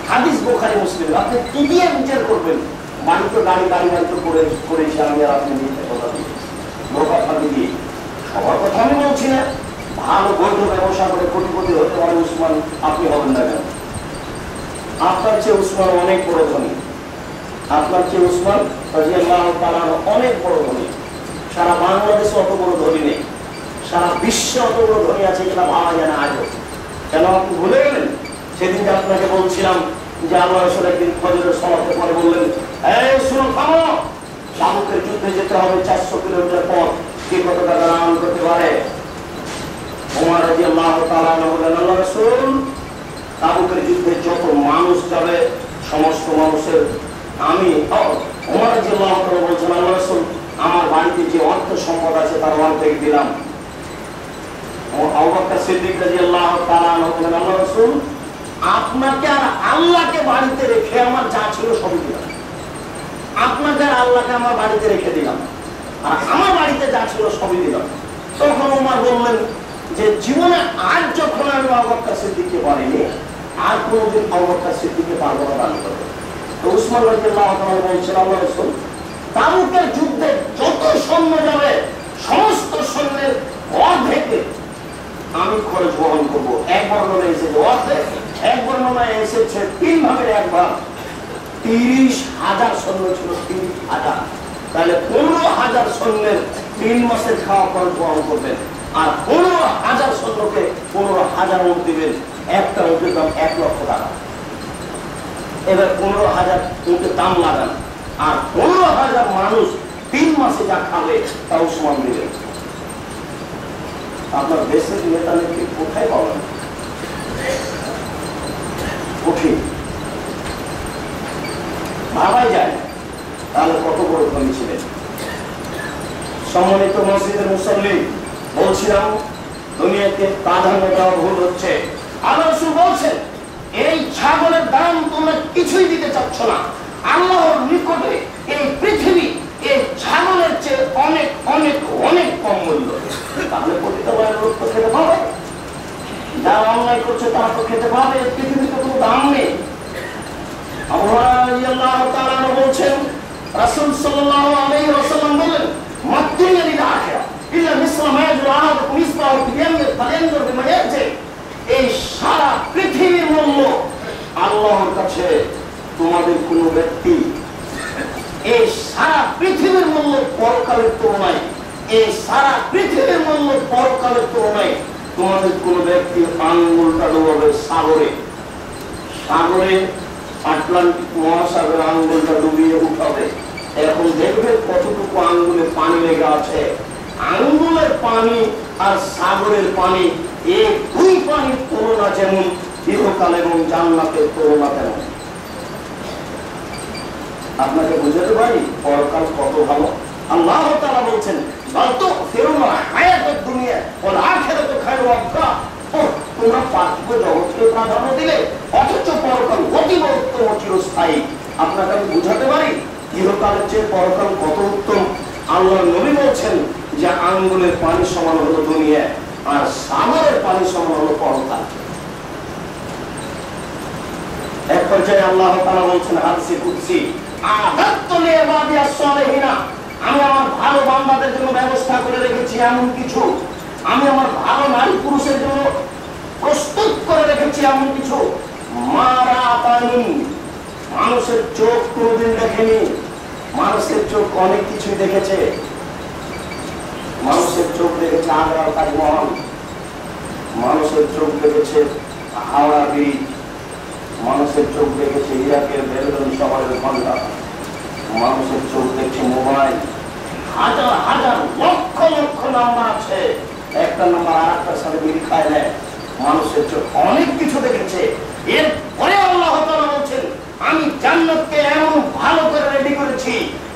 হাদিস বুখারী মুসলিম, আপনি কি দিয়ে বিচার করবেন? বাড়িতে গাড়ি বাড়িতে করেছি আমি আর আপনি নিতে কথা দিয়ে ধোকা ফাঁকি দিয়ে। সবার কথা আমি বলছি না। ভালো বৈধ ব্যবসা করে কোটিপতি হতে পারে উসমান, আপনি হবেন না কেন? আপনার চেয়ে উসমান অনেক বড় ধনী, আপনার চেয়ে উসমান রাদিয়াল্লাহু তাআলা অনেক বড় ধনী। সারা বাংলাদেশে অত বড় ধনী নেই, সারা বিশ্বে অত বড় ধনী আছে কিনা ভাবা যায় না আজও। কেন আপনি ভুলে গেলেন? সেদিন যে আপনাকে বলছিলাম যে আল্লাহ রাসূল একদিন ফজরের সালাতের পরে বললেন এই শুনো থামো, তাবুকের যুদ্ধে যেতে হবে 400 কিলোমিটার পথ, কে কত টাকা রান করতে পারে? ওমর রাদিয়াল্লাহু তাআলা বললেন আল্লাহ রাসূল তাবুকের যুদ্ধে যত মানুষ যাবে সমস্ত মানুষের আমি ওমর রাদিয়াল্লাহু তাআলা বলছেন আল্লাহ রাসূল আমার বাড়িতে যে অর্থ সম্পদ আছে তার অর্ধেক দিলাম। আবু বকর সিদ্দিক রাদিয়াল্লাহু তাআলা বললেন আল্লাহ রাসূল আপনাকে আর আল্লাহকে বাড়িতে রেখে আমার যা ছিল সবই দিলাম। আপনাকে আর আল্লাহকে আমার বাড়িতে রেখে দিলাম, আর আমার বাড়িতে যা ছিল সবই দিলাম। তখন ওমর বললেন যে জীবনে আজ যখন আমি আবু বকর সিদ্দিককে পারিনি, আর কোনোদিন আবু বকর সিদ্দিককে পারবো না দান করতে। তো উসমান রাদিয়াল্লাহু তাআলা বলছেন আল্লাহ রাসূল তাবুকের যুদ্ধে যত সৈন্য যাবে সমস্ত সৈন্যের অর্ধেক আমি খরচ বহন করবো। এক বর্ণনায় এসেছে অর্ধেক, এক বর্ণনায় এসেছে 3 ভাগের 1 ভাগ। 30,000 সৈন্য ছিল, 30,000। তাহলে 15,000 সৈন্যের 3 মাসের খাওয়া খরচ বহন করবেন, আর 15,000 সৈন্যকে 15,000 উট দিবেন। একটা উটের দাম 1 লক্ষ টাকা। এবার 15,000 উটের দাম লাগান, আর 15,000 মানুষ 3 মাসে যা খাবে তা উসমান দিবেন। আপনার দেশের নেতা নেত্রী কোথায় পাবেন? কঠিন, ভাবাই যায়। তাহলে কত বড় ধনী ছিলেন। সম্মানিত মসজিদের মুসল্লি, বলছিলাম দুনিয়াকে প্রাধান্য দেওয়া ভুল হচ্ছে। আল্লাহ রাসূল বলছেন এই ছাগলের দাম তোমরা কিছুই দিতে চাচ্ছ না। আল্লাহর নিকটে এই পৃথিবী এই ছাগলের চেয়ে অনেক অনেক অনেক কম মূল্য। তাহলে পতিতবাদের লোক তো খেতে পাবে, যারা অন্যায় করছে তারা তো খেতে পাবে। পৃথিবীতে কোনো দাম নেই। আবু হুরায়রা রাদিয়াল্লাহু তাআলা বলছেন রাসূল সাল্লাল্লাহু আলাইহি ওয়াসাল্লাম বলেন মাতুনিয়া লিল আখিরা ইল্লা মিসলা মা ইয়াজুল আহাদুকুম ইসবাহু ফি ইয়ামিহি ফায়ানজুর বিমা ইয়াজি। এই সারা পৃথিবীর মূল্য আল্লাহর কাছে তোমাদের কোনো ব্যক্তি, এই সারা পৃথিবীর মূল্য পরকালের তুলনায়, এই সারা পৃথিবীর মূল্য পরকালের তুলনায় তোমাদের কোন ব্যক্তি আঙ্গুলটা ডুবাবে সাগরে, সাগরে আটলান্টিক মহাসাগরে আঙ্গুলটা ডুবিয়ে উঠাবে। এখন দেখবে কতটুকু আঙ্গুলে পানি লেগে আছে। আঙ্গুলের পানি আর সাগরের পানি, এই 2 পানির তুলনা যেমন ইহকাল এবং জান্নাতের তুলনা তেমন। আপনাকে বুঝাতে পারি পরকাল কত ভালো। আল্লাহ তাআলা বলছেন বালতো ফিরুনা হায়াতুদ দুনিয়া ওয়াল আখিরাতু খায়রু ওয়া আবকা। তোমরা পার্থিব জগৎকে প্রাধান্য দিলে অথচ পরকাল অতীব উত্তম ও চিরস্থায়ী। আপনাকে আমি বুঝাতে পারি ইহকালের চেয়ে পরকাল কত উত্তম। আল্লাহর নবী বলছেন যে আঙ্গুলের পানি সমান হলো দুনিয়া, আর সাগরের পানি সমান হলো পরকাল। এক পর্যায়ে আল্লাহ তাআলা বলছেন হাদিসে কুদসি আদাতু লিইবাদিয়াস সালিহিনা, আমি আমার ভালো বান্দাদের জন্য ব্যবস্থা করে রেখেছি এমন কিছু, আমি আমার ভালো নারী পুরুষের জন্য প্রস্তুত করে রেখেছি এমন কিছু মারাতানি, মানুষের চোখ কোনদিন দেখেনি। মানুষের চোখ অনেক কিছুই দেখেছে। মানুষের চোখ দেখেছে আগ্রার তাজমহল, মানুষের চোখ দেখেছে হাওড়া ব্রিজ, মানুষের চোখ দেখেছে ইরাকের বেলুন শহরের ঘন্টা, মানুষের চোখ দেখছে মোবাইল। হাজার হাজার লক্ষ লক্ষ নাম্বার আছে, একটা নাম্বার আর একটার সাথে মিল খায় না। মানুষের চোখ অনেক কিছু দেখেছে। এরপরে আল্লাহ তাআলা বলছেন, আমি জান্নাতকে এমন ভালো করে রেডি করেছি,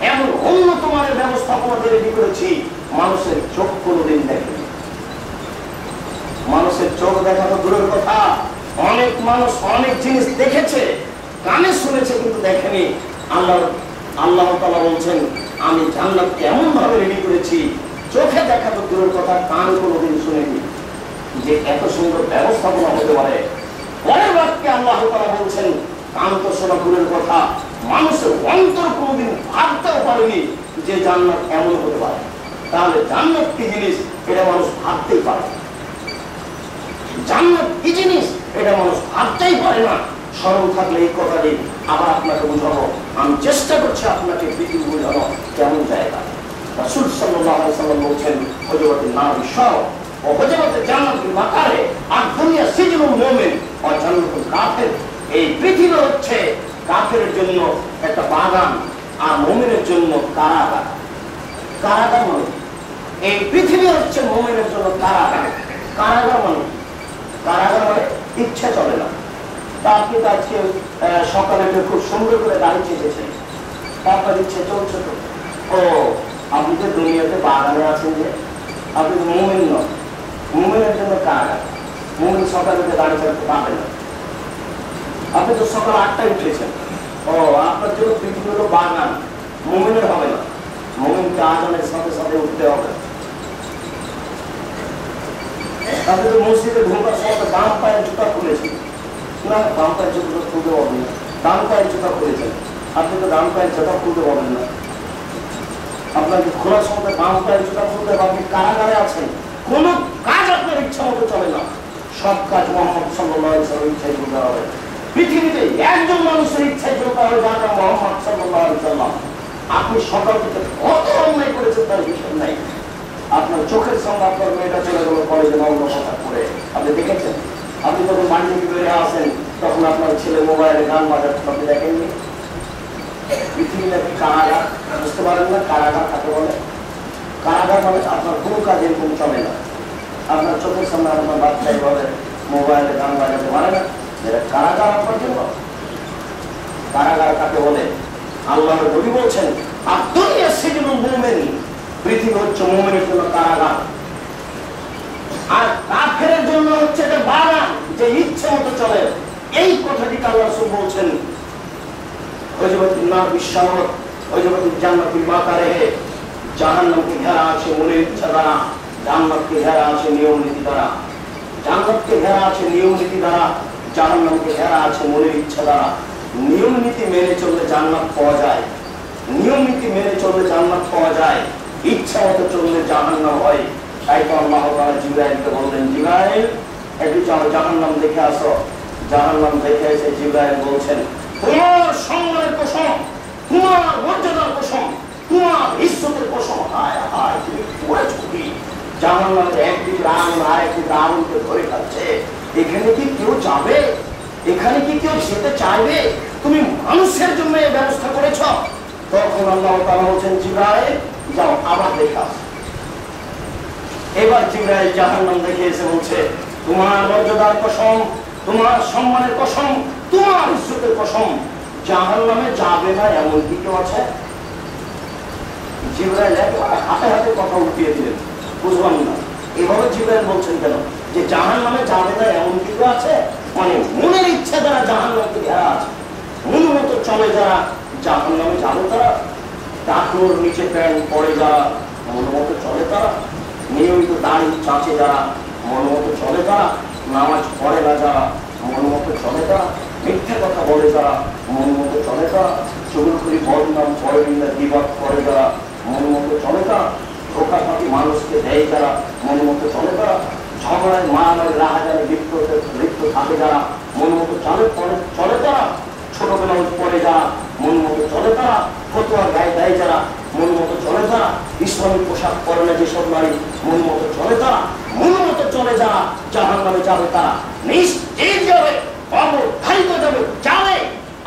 এমন উন্নত মানের ব্যবস্থাপনাতে রেডি করেছি, মানুষের চোখ কোনোদিন দেখেনি। মানুষের চোখ দেখা তো দূরের কথা, অনেক মানুষ অনেক জিনিস দেখেছে, কানে শুনেছে কিন্তু দেখেনি। আল্লাহ তাআলা বলছেন, আমি জান্নাতকে এমন ভাবে রেডি করেছি, চোখে দেখা তো দূরের কথা, কান কোনোদিন শুনেনি যে এত সুন্দর ব্যবস্থাপনা হতে পারে। পরের বাক্যে আল্লাহ তাআলা বলছেন, কান তো শোনা দূরের কথা, মানুষের অন্তর কোনোদিন ভাবতেও পারেনি যে জান্নাত এমন হতে পারে। তাহলে জান্নাত কি জিনিস এটা মানুষ ভাবতেই পারে, জান্নাত কি জিনিস এটা মানুষ ভাবতেই পারে না। স্মরণ থাকলে এই কথাটি আবার আপনাকে বোঝানো, আমি চেষ্টা করছি আপনাকে পৃথিবী বোঝানো কেমন জায়গা। রাসূল সাল্লাল্লাহু আলাইহি ওয়াসাল্লাম বলছেন, হুজুরাতুন নার শাও ও হুজুরাতুল জান্নাতুল মাকারে আর দুনিয়া সিজনুল মুমিন ও জান্নাতুল কাফির। এই পৃথিবী হচ্ছে কাফেরের জন্য একটা বাগান আর মুমিনের জন্য কারাগার। কারাগার মানে এই পৃথিবী হচ্ছে মুমিনের জন্য কারাগার। কারাগার মানে কারাগার মানে ইচ্ছা চলে না। তা আপনি তো আজকে সকালে খুব সুন্দর করে গাড়ি চেয়েছেন, আপনার ইচ্ছে চলছে তো। ও আপনি তো দুনিয়াতে বাগানে আছেন, যে আপনি তো মুমিন নন। মুমিনের জন্য কারাগার। মুমিন সকালে গাড়ি চালাতে পারবে না। আপনি তো সকাল 8টায় উঠেছেন, ও আপনার জন্য পৃথিবী হলো বাগান, মুমিনের হবে না। মুমিনকে আজানের সাথে সাথে উঠতে হবে। আপনি তো মসজিদে ঢোকার সময় বাম পায়ের জুতা খুলেছেন না, বাম পায়ের জুতা খুলতে পারবেন না। ডান পায়ের জুতা খুলেছেন, আপনি তো ডান পায়ের জুতা খুলতে পারবেন না। আপনাকে খোলার সময় বাম পায়ের জুতা খুলতে হবে। আপনি কারাগারে আছেন, কোন কাজ আপনার ইচ্ছা মতো চলে না। সব কাজ মুহাম্মদ সাল্লাল্লাহু আলাইহি ওয়াসাল্লামের ইচ্ছায় চলতে হবে। পৃথিবীতে একজন মানুষের ইচ্ছায় চলতে হবে, যার নাম মুহাম্মদ সাল্লাল্লাহু আলাইহি ওয়াসাল্লাম। আপনি সকাল থেকে কত অন্যায় করেছেন তার হিসাব নাই। আপনার চোখের সঙ্গে আপনার মেয়েটা চলে গেল কলেজে অন্য কথা করে, আপনি দেখেছেন? আপনি যখন বাড়ি থেকে বেরিয়ে আসেন তখন আপনার ছেলে মোবাইলে গান বাজাচ্ছে, আপনি দেখেননি? পৃথিবী নাকি কারাগার, বুঝতে পারেন না কারাগার কাকে বলে? কারাগার মানে আপনার কোনো কাজ এরকম চলে না। আপনার চোখের সামনে আপনার বাচ্চাই বলে মোবাইলে গান বাজাতে পারে না, যেটা কারাগার আপনার জন্য। কারাগার কাকে বলে? আল্লাহর নবী বলছেন, আর দুনিয়া সিজনুল মুমিন, পৃথিবী হচ্ছে মুমিনের জন্য কারাগার, আর কাফেরের জন্য হচ্ছে এটা বাগান, যে ইচ্ছে মতো চলে। এই কথাটিকে আল্লাহ রাসূল বলছেন, হুজুরাতুন নার বিশাওয়াত হুজুরাতুল জান্নাতুল মাকারে। জাহান্নামকে ঘেরা আছে মনের ইচ্ছা দ্বারা, জান্নাতকে ঘেরা আছে নিয়ম নীতি দ্বারা। জান্নাতকে ঘেরা আছে নিয়ম নীতি দ্বারা, জাহান্নামকে ঘেরা আছে মনের ইচ্ছা দ্বারা। নিয়ম নীতি মেনে চললে জান্নাত পাওয়া যায়, নিয়ম নীতি মেনে চললে জান্নাত পাওয়া যায়, ইচ্ছা মতো চললে জাহান্নাম হয়। তাই তো আল্লাহ তাআলা জিবরাইলকে বললেন, জিবরাইল একটু যাও জাহান্নাম দেখে আসো। জাহান্নাম দেখে এসে জিবরাইল বলছেন, তোমার সম্মানের কসম, তোমার মর্যাদার কসম, তোমার ইজ্জতের কসম, হায় হায় তুমি করেছো কি? জাহান্নামের একদিকে আগুন আর একদিকে আগুনকে ধরে খাচ্ছে। এখানে কি কেউ যাবে? এখানে কি কেউ যেতে চাইবে? তুমি মানুষের জন্য এই ব্যবস্থা করেছ। তখন আল্লাহ তাআলা বলছেন, জিবরাইল যাও আবার দেখে আসো। এবার জিবরাইল জাহান্নাম দেখে এসে বলছে, তোমার মর্যাদার কসম, তোমার সম্মানের কসম, তোমার ইজ্জতের কসম, জাহান্নামে যাবে না এমন কি কেউ আছে? জিবরাইল একেবারে হাতে হাতে কথা উঠিয়ে দিলেন, বুঝলাম না এভাবে জিবরাইল বলছেন কেন, যে জাহান্নামে যাবে না এমন কি কেউ আছে? মানে মনের ইচ্ছা দ্বারা জাহান্নামকে ঘেরা আছে, মন মতো চলে যারা জাহান্নামে যাবে তারা, টাকুর নিচে প্যান্ট পরে যারা মন মতো চলে তারা, নিয়মিত দাড়ি চাঁচে যারা মন মতো চলে তারা, নামাজ পড়ে না যারা মন মতো চলে তারা, মিথ্যা কথা বলে যারা মন মতো চলে তারা, চুগলখড়ি বদনাম পরনিন্দা বিবাদ করে যারা মন মতো চলে তারা, ধোঁকাধাঁকি মানুষকে দেয় যারা মন মতো চলে তারা, ঝগড়ায় মারামারি রাহাজানি লিপ্ত থাকে যারা মন মতো চলে তারা, ছোটবেলা পড়ে যারা মন মতো চলে তারা, ফতোয়া গায়ে দেয় যারা মন মতো চলে তারা, ইসলামিক পোশাক পরে না যেসব নারী মন মতো চলে তারা, মন মতো চলে যারা জাহান্নামে যাবে তারা নিশ্চিত যাবে, অবধারিত যাবে যাবে।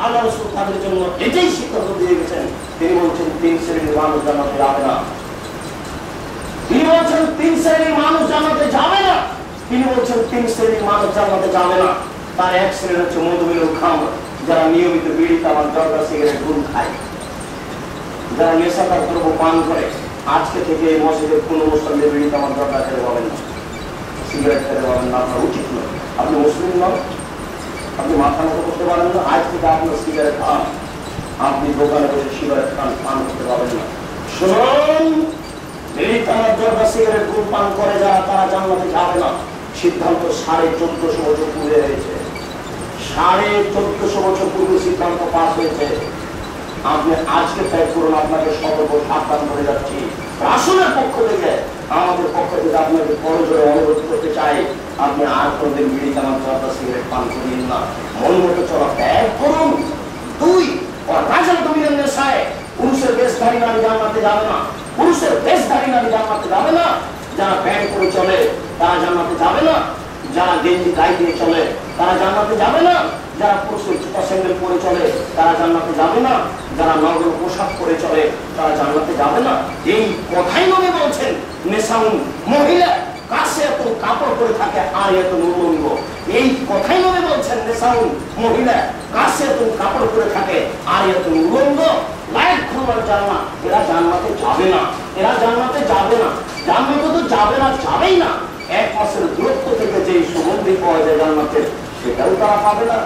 আল্লাহ রাসূল তাদের জন্য এটাই সিদ্ধান্ত দিয়ে গেছেন। তিনি বলছেন 3 শ্রেণীর মানুষ জান্নাতে যাবে না। তিনি বলছেন 3 শ্রেণীর মানুষ জান্নাতে যাবে না। তিনি বলছেন 3 শ্রেণীর মানুষ জান্নাতে যাবে না। তার এক শ্রেণী হচ্ছে মধুমিলুল খামর, যারা নিয়মিত বিড়ি তামাক জর্দা সিগারেট গুল খায়, যারা নেশাদার দ্রব্য পান করে। আজকে থেকে এই মসজিদের কোন মুসলিম বিড়ি তামাক জর্দা খেতে পাবেন না, সিগারেট খেতে পাবেন না, আপনার উচিত নয়। আপনি মুসলিম নন, আপনি মাথা মতো করতে পারেন না। আজ থেকে আপনার সিগারেট খান, আপনি দোকানে বসে সিগারেট খান, পান করতে পারবেন না। শুনুন, বিড়ি তামাক জর্দা সিগারেট গুল পান করে যারা তারা জান্নাতে যাবে না। সিদ্ধান্ত 1450 বছর পূর্বে হয়েছে, 1450 বছর পূর্বে সিদ্ধান্ত পাস হয়েছে। আপনি আজকে ত্যাগ করুন, আপনাকে সতর্ক সাবধান করে যাচ্ছি। রাসূলের পক্ষ থেকে, আমাদের পক্ষ থেকে আপনাকে করজোড়ে অনুরোধ করতে চাই, আপনি আর কোনদিন বিড়ি তামাক জর্দা সিগারেট পান করিয়েন না। মন মতো চলা ত্যাগ করুন। 2, পুরুষের বেশধারী নারী জান্নাতে যাবে না। পুরুষের বেশধারী নারী জান্নাতে যাবে না। যারা প্যান্ট করে চলে তারা জান্নাতে যাবে না। যারা গেঞ্জি গায়ে দিয়ে চলে তারা জান্নাতে যাবে না। যারা পুরুষের জুতা স্যান্ডেল পরে চলে তারা জান্নাতে যাবে না। যারা নগ্ন পোশাক পরে চলে তারা জান্নাতে যাবে না। এই কথাই নবী বলছেন, নেশাউন মহিলা কাছে এত কাপড় পরে থাকে আর এত নুরুঙ্গ। এই কথাই নবী বলছেন, নেশাউন মহিলা কাছে এত কাপড় পরে থাকে আর এত নুরুঙ্গ লাইট খুলবার জানা, এরা জান্নাতে যাবে না। এরা জান্নাতে যাবে না। জান্নাতে তো যাবে না, যাবেই না। 1 মাসের দূরত্ব থেকে যে সুগন্ধি পাওয়া যায় জান্নাতের, সেটাও তারা পাবে না।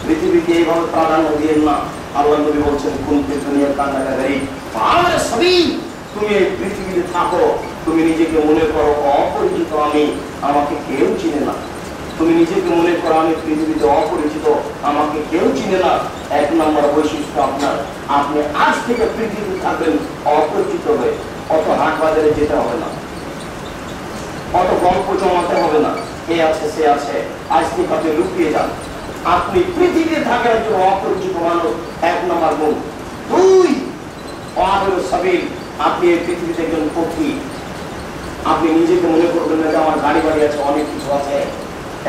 পৃথিবীকে এইভাবে প্রাধান্য দিয়েন না। আল্লাহ নবী বলছেন, কুনতি দুনিয়ার কান্নাকারী পাহাড়ে সবই, তুমি এই পৃথিবীতে থাকো, তুমি নিজেকে মনে করো অপরিচিত, আমাকে কেউ চিনে না। তুমি নিজেকে মনে করো আমি পৃথিবীতে অপরিচিত, আমাকে কেউ চিনে না। 1 নম্বর বৈশিষ্ট্য আপনার, আপনি আজ থেকে পৃথিবীতে থাকবেন অপরিচিত হয়ে। অত হাট বাজারে যেতে হবে না, অত গল্প জমাতে হবে না, এ আছে সে আছে। আজ থেকে আপনি লুকিয়ে যান। আপনি পৃথিবীতে থাকেন একজন অপরিচিত মানুষ, 1 নম্বর গুণ। 2, আপনি এই পৃথিবীতে একজন পথী। আপনি নিজেকে মনে করবেন না যে আমার গাড়ি বাড়ি আছে, অনেক কিছু আছে।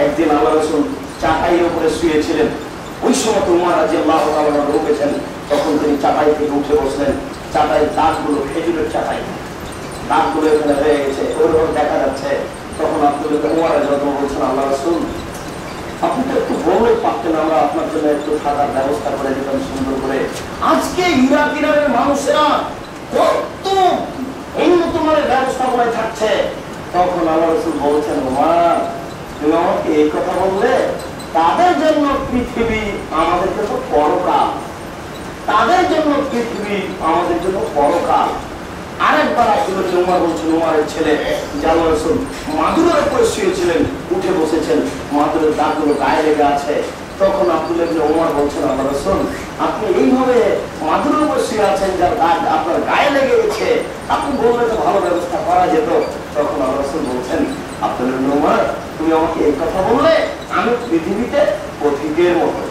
একদিন আল্লাহ রাসূল চাটাইয়ের উপরে শুয়েছিলেন। ওই সময় উমর রাদিয়াল্লাহু তাআলা ঢুকেছেন। তখন তিনি চাটাই থেকে উঠে বসলেন। চাটাইয়ের দাগগুলো, খেজুরের চাটাই, দাগগুলো এখানে হয়ে গেছে, ওর দেখা যাচ্ছে। তখন উমর রাদিয়াল্লাহু বলছেন, আল্লাহ রাসূল আপনি তো একটু বলে পারতেন, আমরা আপনার জন্য একটু থাকার ব্যবস্থা করে দিতাম সুন্দর করে। আজকে ইরাক ইরানের মানুষেরা কত উন্নত মানের ব্যবস্থাপনায় থাকছে। তখন আল্লাহ রাসূল বলছেন, ওমর তুমি আমাকে এই কথা বললে, তাদের জন্য পৃথিবী আমাদের জন্য পরকাল, তাদের জন্য পৃথিবী আমাদের জন্য পরকাল। আরেকবার আসলে উমর বলছেন, উমরের ছেলে আল্লাহ রাসূল মাদুরের উপরে শুয়েছিলেন, উঠে বসেছেন, মাদুরের দাগগুলো গায়ে লেগে আছে। তখন আব্দুল্লাহ ইবনে উমর বলছেন, আল্লাহ রাসূল আপনি এইভাবে মাদুরের উপরে শুয়ে আছেন, যার দাগ আপনার গায়ে লেগে গেছে, আপনি বললে তো ভালো ব্যবস্থা করা যেত। তখন আল্লাহ রাসূল বলছেন, আব্দুল্লাহ ইবনে উমর তুমি আমাকে এই কথা বললে, আমি পৃথিবীতে পথিকের মতো,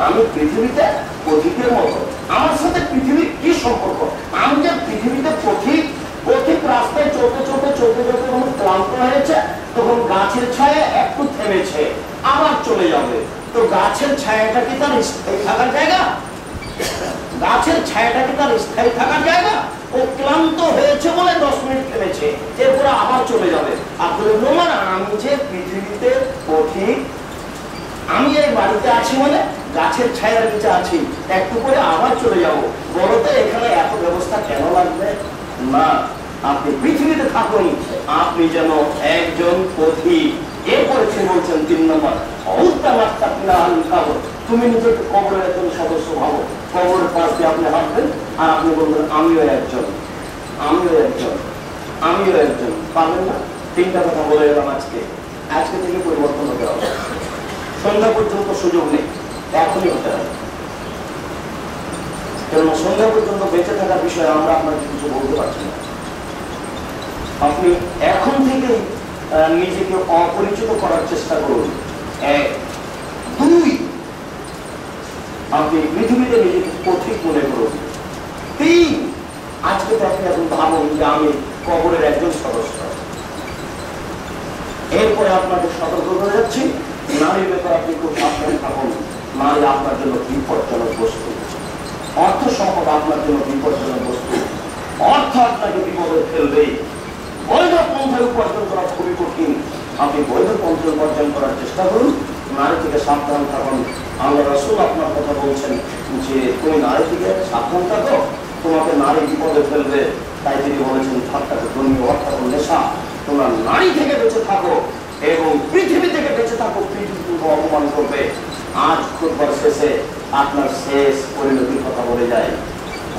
আমি পৃথিবীতে পথিকের মতো। আমার সাথে পৃথিবীর কি সম্পর্ক? আমি যে পৃথিবীতে পথিক, পথিক রাস্তায় চলতে চলতে চলতে চলতে যখন ক্লান্ত হয়েছে, তখন গাছের ছায়া একটু থেমেছে, আবার চলে যাবে। তো গাছের ছায়াটা কি তার স্থায়ী থাকার জায়গা? গাছের ছায়াটা কি তার স্থায়ী থাকার জায়গা? ও ক্লান্ত হয়েছে বলে 10 মিনিট থেমেছে, এরপরে আবার চলে যাবে। আব্দুল্লাহ ইবনে উমর আমি যে পৃথিবীতে পথিক, আমি এই বাড়িতে আছি মানে গাছের ছায়ার নিচে আছি, একটু করে আবার চলে যাব। বলতে এখানে এত ব্যবস্থা কেন লাগবে? না, আপনি পৃথিবীতে থাকুন, আপনি যেন একজন পথিক। এরপরে তিনি বলছেন 3 নম্বর, তুমি নিজেকে কবরের একজন সদস্য ভাবো। কবরের পাশ দিয়ে আপনি হাঁটবেন আর আপনি বলবেন আমিও একজন, আমিও একজন, আমিও একজন। পারবেন না? 3টা কথা বলে গেলাম আজকে। আজকে থেকে পরিবর্তন হতে হবে। সন্ধ্যা পর্যন্ত সুযোগ নেই, এখনই হতে হবে। কেননা সন্ধ্যা পর্যন্ত বেঁচে থাকার বিষয়ে আমরা আপনাকে কিছু বলতে পারছি না। আপনি এখন থেকেই নিজেকে অপরিচিত করার চেষ্টা করুন। এক। দুই, আপনি পৃথিবীতে নিজেকে পথিক মনে করুন। তিন, আজকে তো আপনি এখন ভাবুন যে আমি কবরের একজন সদস্য। এরপরে আপনাকে সতর্ক করে যাচ্ছি, নারীর ব্যাপারে আপনি খুব সাবধানে থাকুন। নারী আপনার জন্য বিপজ্জনক বস্তু, অর্থ সম্পদ আপনার জন্য বিপজ্জনক বস্তু। অর্থ আপনাকে বিপদে ফেলবে। বৈধ পন্থায় উপার্জন করা খুবই কঠিন। আপনি বৈধ পন্থায় উপার্জন করার চেষ্টা করুন, নারী থেকে সাবধান থাকুন। আল্লাহ রাসূল আপনার কথা বলছেন যে তুমি নারী থেকে সাবধান থাকো, তোমাকে নারী বিপদে ফেলবে। তাই তিনি বলেছেন ঠাট্টাকে দুনিয়া অর্থাৎ নেশা, তোমরা নারী থেকে বেঁচে থাকো এবং পৃথিবী থেকে বেঁচে থাকো, পৃথিবী তোমাকে অপমান করবে। আজ খুতবার শেষে আপনার শেষ পরিণতির কথা বলে যায়।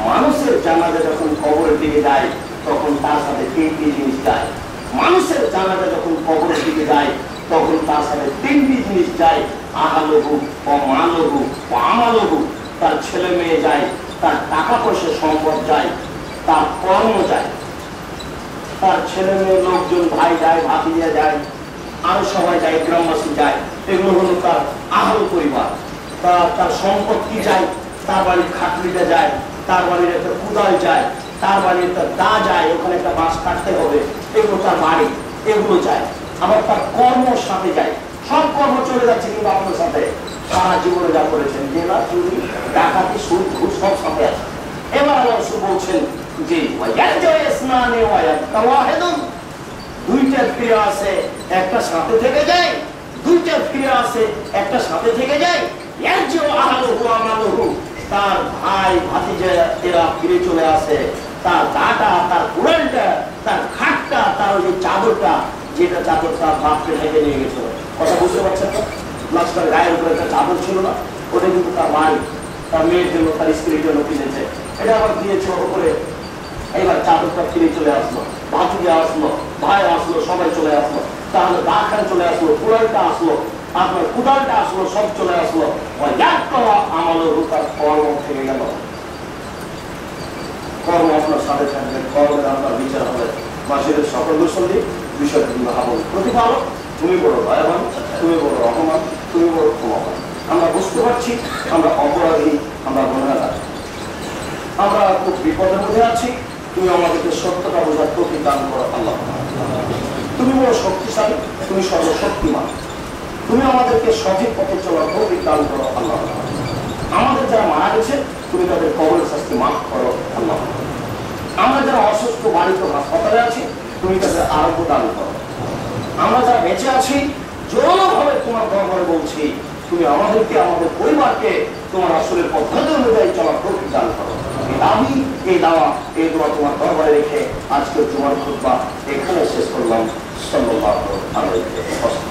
মানুষের জানাজা যখন কবরের দিকে যায় তখন তার সাথে তিনটি জিনিস যায়। মানুষের জানাজা যখন কবরের দিকে যায় তখন তার সাথে তিনটি জিনিস যায়, আহালহু ও মালহু ও আমালহু। তার ছেলে মেয়ে যায়, তার টাকা পয়সা সম্পদ যায়, তার কর্ম যায়। তার ছেলে মেয়ে লোকজন ভাই যায়, ভাতিজা যায়, আরো সবাই যায়, গ্রামবাসী যায়। এগুলো হলো তার আহল পরিবার। তার সম্পত্তি যায়, তার বাড়ির খাটলিটা যায়, তার বাড়ির একটা কুদাল যায়, তার বাড়ির একটা দা যায়, ওখানে একটা বাঁশ কাটতে হবে, এগুলো তার বাড়ি, এগুলো যায়। আবার তার কর্ম সাথে যায়, সব কর্ম চলে যাচ্ছে কিন্তু আপনার সাথে সারা জীবনে যা করেছেন, জেলা চুরি ডাকাতি সুদ ঘুষ সব সাথে আছে। এবার আল্লাহ রাসূল বলছেন যে দুইটা ক্রিয়া আছে, একটা সাথে থেকে যায়, দুইটা ক্রিয়া আছে, একটা সাথে থেকে যায়। তার ভাই ভাতিজা এরা ফিরে চলে আসে, তার দাটা, তার কুড়ালটা, তার খাটটা, তার ওই চাদরটা, যেটা চাদর তার বাপকে ঢেকে নিয়ে গেছিল। কথা বুঝতে পারছেন তো? লাস্টার গায়ের উপরে একটা চাদর ছিল না, ওটা কিন্তু তার ভাই তার মেয়ের জন্য, তার স্ত্রীর জন্য কিনেছে। এটা আবার দিয়েছে ওপরে। এবার চাদরটা ফিরে চলে আসলো, ভাতিজা আসলো, ভাই আসলো, সবাই চলে আসলো। তাহলে দাখান চলে আসলো, কুড়ালটা আসলো, আপনার কুদালটা আসলো, সব চলে আসলো। আমাদের তার কর্ম থেকে গেল। কর্ম আপনার সাথে থাকবে, কর্মের আপনার বিচার হবে। মাসের সকল দর্শনী বিষয়টা কিন্তু ভাবুন। প্রতিপালক তুমি বড় দয়াবান, তুমি বড় রহমান, তুমি বড় ক্ষমাবান। আমরা বুঝতে পারছি আমরা অপরাধী, আমরা গুনাহগার, আমরা খুব বিপদের মধ্যে আছি। তুমি আমাদেরকে সত্যটা বোঝার তৌফিক দান করো আল্লাহ। তুমি বড় শক্তিশালী, তুমি সর্বশক্তিমান, তুমি আমাদেরকে সঠিক পথে চলার তৌফিক দান করো আল্লাহ। আমাদের যারা মারা গেছে তুমি তাদের কবরের শাস্তি মাফ করো আল্লাহ। আমরা যারা অসুস্থ বাড়িতে হাসপাতালে আছি তুমি তাদের আরোগ্য দান করো। আমরা যারা বেঁচে আছি জোরালোভাবে তোমার দরবারে বলছি, তুমি আমাদেরকে, আমাদের পরিবারকে তোমার আসলের পদ্ধতি অনুযায়ী চলার তৌফিক দান করো। এই দাবি, এই দাওয়া, এই দোয়া তোমার দরবারে রেখে আজকে তোমার খুতবা এখানে শেষ করলাম। সাল্লাল্লাহু আলাইহি ওয়াসাল্লাম।